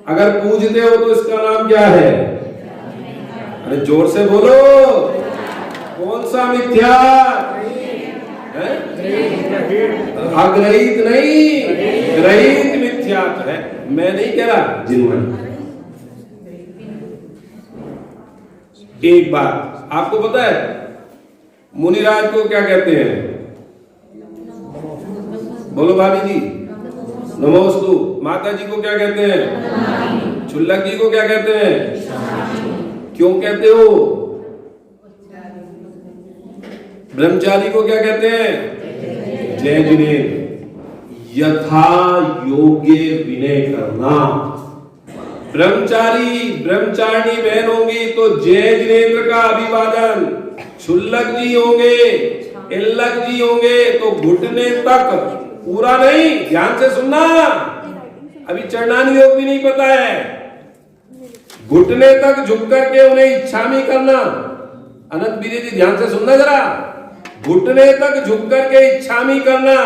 अगर पूजते हो तो इसका नाम क्या है? अरे जोर से बोलो, कौन सा मिथ्या है? अग्रहित नहीं, ग्रहित मिथ्या है। मैं नहीं कह रहा, जिन्होंने। एक बात आपको पता है, मुनिराज को क्या कहते हैं? बोलो भाभी जी, नमोस्तु। माता जी को क्या कहते हैं? चुल्लक जी को क्या कहते हैं? क्यों कहते हो? ब्रह्मचारी को क्या कहते हैं? जय जिनेन्द्र। यथा योग्य विनय करना। ब्रह्मचारिणी बहन होंगी तो जय जिनेन्द्र का अभिवादन, क्षुल्लक जी होंगे, इल्लक जी होंगे तो घुटने तक, पूरा नहीं, ध्यान से सुनना, अभी चरणानी योग भी नहीं पता है। घुटने तक झुक करके उन्हें इच्छामी करना। अनंत बीरे जी ध्यान से सुनना जरा, घुटने तक झुक करके इच्छामी करना।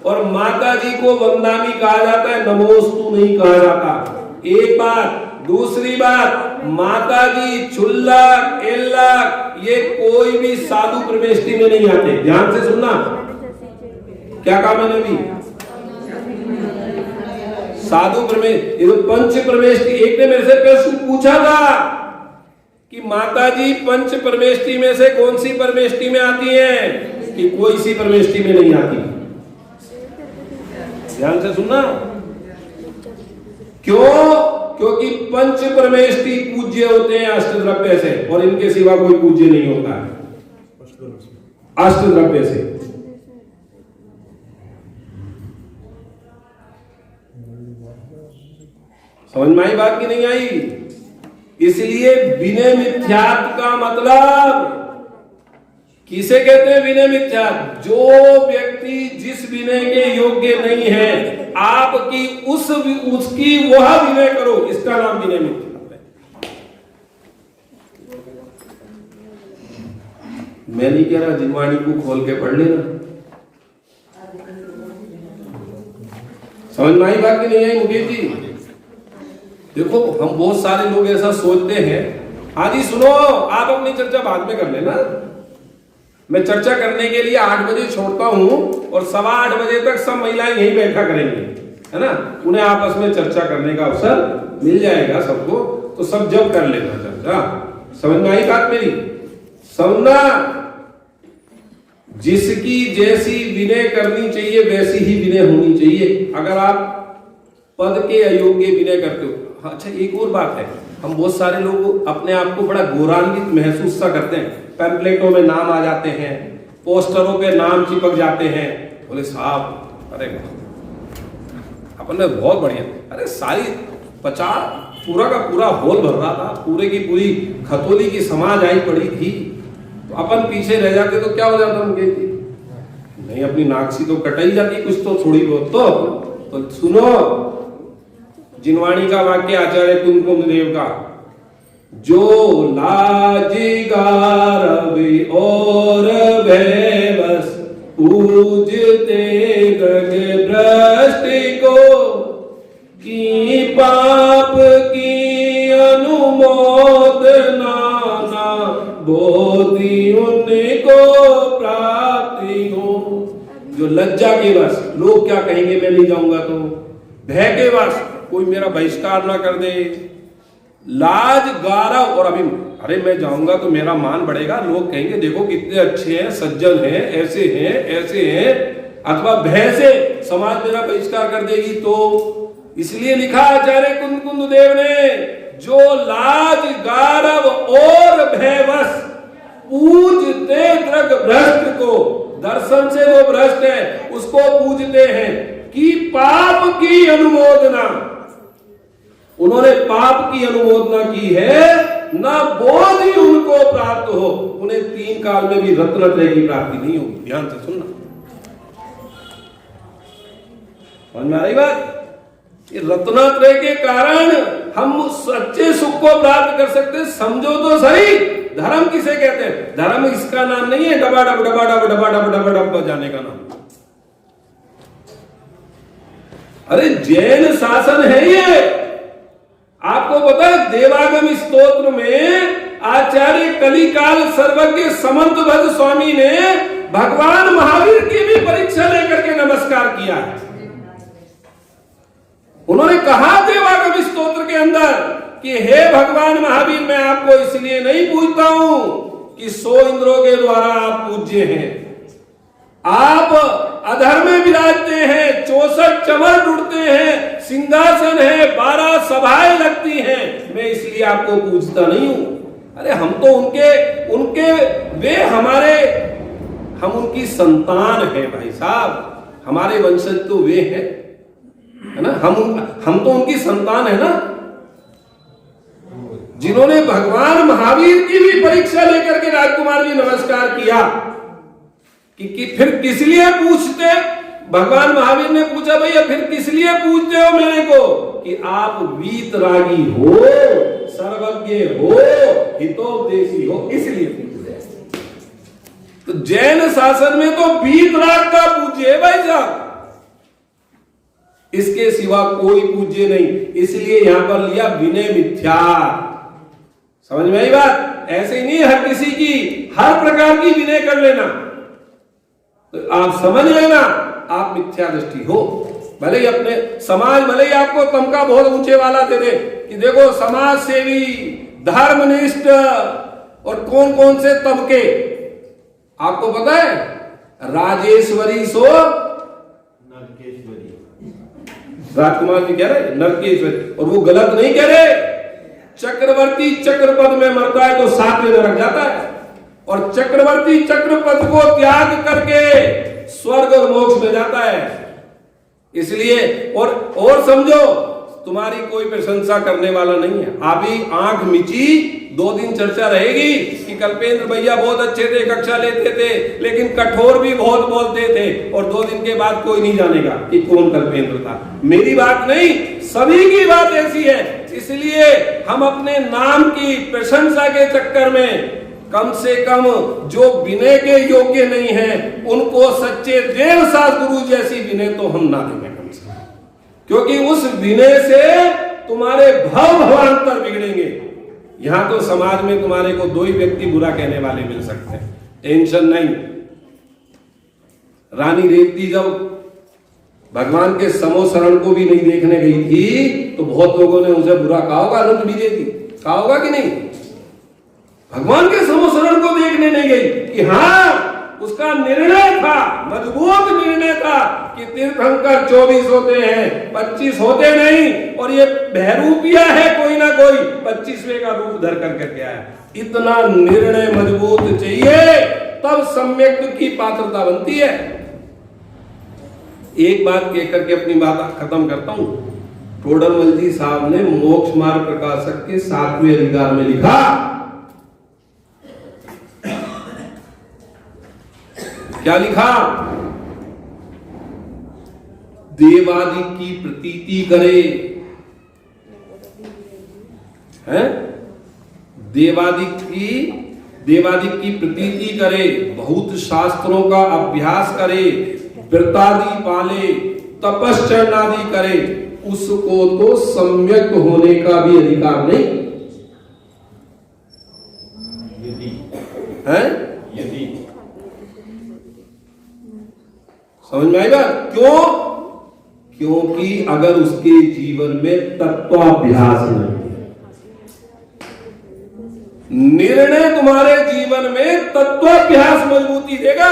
और माता जी को वंदामी कहा जाता है, नमोस्तु नहीं कहा जाता। एक बात। दूसरी बात, माता जी, क्षुल्लक, इल्लक, ये कोई भी साधु प्रवेष्टि में नहीं आते। ध्यान से सुनना, क्या कहा मैंने अभी? साधु प्रवेश, ये तो पंच प्रवेष्टि। एक ने मेरे से प्रश्न पूछा था कि माता जी पंच प्रवेष्टि में से कौन सी प्रवेष्टि में आती है? कि कोई सी प्रवेष्टि में नहीं आती। ध्यान से सुनना, क्यों? क्योंकि पंच परमेष्टि पूज्य होते हैं अष्टद्रव्य से, और इनके सिवा कोई पूज्य नहीं होता है अष्टद्रव्य से। समझ में आई बात की नहीं आई? इसलिए विनय मिथ्यात्व का मतलब किसे कहते हैं? विनय मिथ्यात्व। जो व्यक्ति जिस विनय के योग्य नहीं है, आपकी उसकी वह विनय करो, इसका नाम विनय मिथ्यात्व है। मैं नहीं कह रहा जिनवाणी को खोल के पढ़ लेना। समझ में आई बात की नहीं आई मुकेश जी? देखो, हम बहुत सारे लोग ऐसा सोचते हैं। हाँ जी सुनो, आप अपनी चर्चा बाद में कर लेना। मैं चर्चा करने के लिए 8 बजे छोड़ता हूं और 8:15 बजे तक सब महिलाएं यहीं बैठा करेंगी, है ना? उन्हें आपस में चर्चा करने का अवसर मिल जाएगा सबको, तो सब जब कर लेना चर्चा। समझ में आई बात मेरी? समझना, जिसकी जैसी विनय करनी चाहिए वैसी ही विनय होनी चाहिए। अगर आप पद के अयोग्य विनय करते हो। अच्छा, एक और बात है, हम बहुत सारे लोग अपने आप को बड़ा गौरवान्वित महसूस सा करते हैं। पैम्पलेटों में नाम आ जाते हैं, पोस्टरों पे नाम चिपक जाते हैं। बोले साहब, अरे अपन ने बहुत बढ़िया, अरे सारी 50 पूरा का पूरा हॉल भर रहा था, पूरे की पूरी खतौली की समाज आई पड़ी थी, तो अपन पीछे रह जाते तो क्या हो जाता? उनके नहीं, अपनी नाकसी तो कटाई जाती कुछ तो, थोड़ी बहुत तो सुनो जिनवाणी का वाक्य आचार्य कुंद देव का, जो लाज गारव और भयवश पूजते गग भ्रष्ट को, की पाप की अनुमोदना ना बोधि उनको प्राप्ति हो। जो लज्जा के वश, लोग क्या कहेंगे मैं नहीं जाऊंगा तो, भय के वश कोई मेरा बहिष्कार ना कर दे, लाज गारव, और अभी अरे मैं जाऊंगा तो मेरा मान बढ़ेगा, लोग कहेंगे देखो कितने अच्छे हैं, सज्जन हैं, ऐसे हैं, अथवा भय से समाज मेरा बहिष्कार कर देगी तो। इसलिए लिखा आचार्य कुंद देव ने, जो लाज गारव और भयवश पूजते द्रग भ्रष्ट को, दर्शन से वो भ्रष्ट है उसको पूजते हैं, कि पाप की अनुमोदना, उन्होंने पाप की अनुमोदना की है, ना बोध ही उनको प्राप्त हो, उन्हें 3 काल में भी रत्नत्रय की प्राप्ति नहीं होगी। ध्यान से सुनना, समझ में आ रही बात? ये रत्नत्रय के कारण हम सच्चे सुख को प्राप्त कर सकते हैं। समझो तो सही, धर्म किसे कहते हैं? धर्म इसका नाम नहीं है डबा डब डबा डब डबा डब डबा डब जाने का नाम। अरे जैन शासन है ये। आपको पता है देवागम स्तोत्र में आचार्य कलिकाल सर्वज्ञ समंतभद्र स्वामी ने भगवान महावीर की भी परीक्षा लेकर के नमस्कार किया है। उन्होंने कहा देवागम स्तोत्र के अंदर कि हे भगवान महावीर, मैं आपको इसलिए नहीं पूजता हूं कि 100 इंद्रों के द्वारा आप पूज्य हैं, आप अधर में विराजते हैं, 64 चमर उड़ते हैं, सिंहासन है, 12 सभाएं लगती हैं, मैं इसलिए आपको पूजता नहीं हूं। अरे हम तो उनके वे हमारे, हम उनकी संतान है भाई साहब, हमारे वंशज तो वे हैं, है ना। हम तो उनकी संतान है ना, जिन्होंने भगवान महावीर की भी परीक्षा लेकर के राजकुमार जी नमस्कार किया कि फिर किस लिए पूछते। भगवान महावीर ने पूछा भैया फिर किस लिए पूछते हो मेरे को, कि आप वीतरागी हो, सर्वज्ञ हो, हितोपदेशी हो, इसलिए पूछते हैं। तो जैन शासन में तो वीतराग का पूज्य है भाई साहब, इसके सिवा कोई पूज्य नहीं, इसलिए यहां पर लिया विनय मिथ्या। समझ में आई बात? ऐसे ही नहीं हर किसी की हर प्रकार की विनय कर लेना, तो आप समझ लेना आप मिथ्या दृष्टि हो। भले ही अपने समाज, भले ही आपको तमका बहुत ऊंचे वाला दे दे कि देखो समाज सेवी, धर्मनिष्ठ और कौन कौन से तबके, आपको पता है राजेश्वरी सो नरकेश्वरी, राजकुमार जी कह रहे नरकेश्वरी, और वो गलत नहीं कह रहे। चक्रवर्ती चक्रपद में मरता है तो 7वें नरक जाता है, और चक्रवर्ती चक्रपद को त्याग करके स्वर्ग और मोक्ष में जाता है। इसलिए और समझो तुम्हारी कोई प्रशंसा करने वाला नहीं है। अभी आंख मिची, 2 दिन चर्चा रहेगी कि कल्पेंद्र भैया बहुत अच्छे थे, कक्षा लेते थे, लेकिन कठोर भी बहुत बोलते थे, और 2 दिन के बाद कोई नहीं जानेगा कि कौन कल्पेंद्र था। मेरी बात नहीं, सभी की बात ऐसी है। इसलिए हम अपने नाम की प्रशंसा के चक्कर में कम से कम जो विनय के योग्य नहीं है उनको सच्चे देव सास गुरु जैसी विनय तो हम ना देंगे कम से कम, क्योंकि उस विनय से तुम्हारे भवांतर बिगड़ेंगे। यहां तो समाज में तुम्हारे को 2 ही व्यक्ति बुरा कहने वाले मिल सकते हैं, टेंशन नहीं। रानी रेवती जब भगवान के समोसरण को भी नहीं देखने गई थी तो बहुत लोगों ने उसे बुरा कहा होगा, अनंत विजय थी, कहा होगा कि नहीं। भगवान के समोसरण को देखने नहीं गई कि हाँ उसका निर्णय था, मजबूत निर्णय था कि तीर्थंकर 24 होते हैं, 25 होते नहीं, और ये बहरूपिया है कोई ना कोई 25वें का रूप धर करके आया। इतना निर्णय मजबूत चाहिए तब सम्यक की पात्रता बनती है। एक बात कहकर के अपनी बात खत्म करता हूं। टोडरमल जी साहब ने मोक्ष मार्ग प्रकाशक के 7वें अधिकार में लिखा, क्या लिखा? देवादि की प्रतीति करे, हैं? देवादि की प्रतीति करे, बहुत शास्त्रों का अभ्यास करे, व्रतादि पाले, तपश्चरणादि करे, उसको तो सम्यक होने का भी अधिकार नहीं है। यदि समझ में आएगा क्यों? क्योंकि अगर उसके जीवन में तत्वाभ्यास नहीं, निर्णय तुम्हारे जीवन में तत्वाभ्यास मजबूती देगा।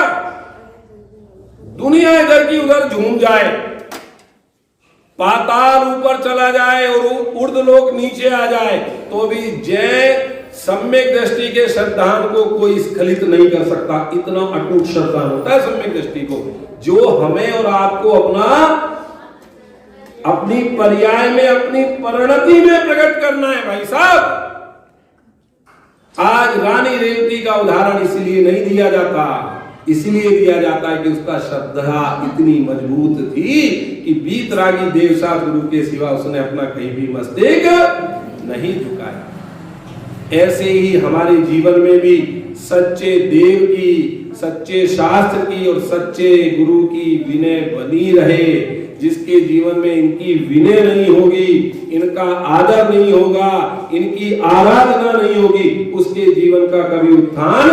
दुनिया इधर की उधर झूम जाए, पाताल ऊपर चला जाए और ऊर्ध्वलोक नीचे आ जाए, तो भी जय सम्यक दृष्टि के श्रद्धान को कोई स्खलित नहीं कर सकता। इतना अटूट श्रद्धान होता है सम्यक दृष्टि को, जो हमें और आपको अपनी पर्याय में, अपनी परिणति में प्रकट करना है भाई साहब। आज रानी रेवती का उदाहरण इसलिए नहीं दिया जाता, इसलिए दिया जाता है कि उसका श्रद्धा इतनी मजबूत थी कि वीतरागी देवसास गुरु के सिवा उसने अपना कहीं भी मस्तक नहीं झुकाया। ऐसे ही हमारे जीवन में भी सच्चे देव की, सच्चे शास्त्र की और सच्चे गुरु की विनय बनी रहे। जिसके जीवन में इनकी विनय नहीं होगी, इनका आदर नहीं होगा, इनकी आराधना नहीं होगी, उसके जीवन का कभी उत्थान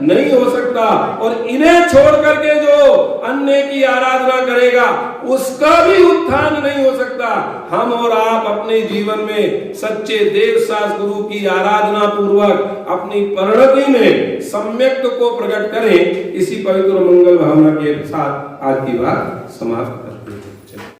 नहीं हो सकता। और इन्हें छोड़ करके जो अन्य की आराधना करेगा उसका भी उत्थान नहीं हो सकता। हम और आप अपने जीवन में सच्चे देव सास गुरु की आराधना पूर्वक अपनी परिणति में सम्यक को प्रकट करें। इसी पवित्र मंगल भावना के साथ आज की बात समाप्त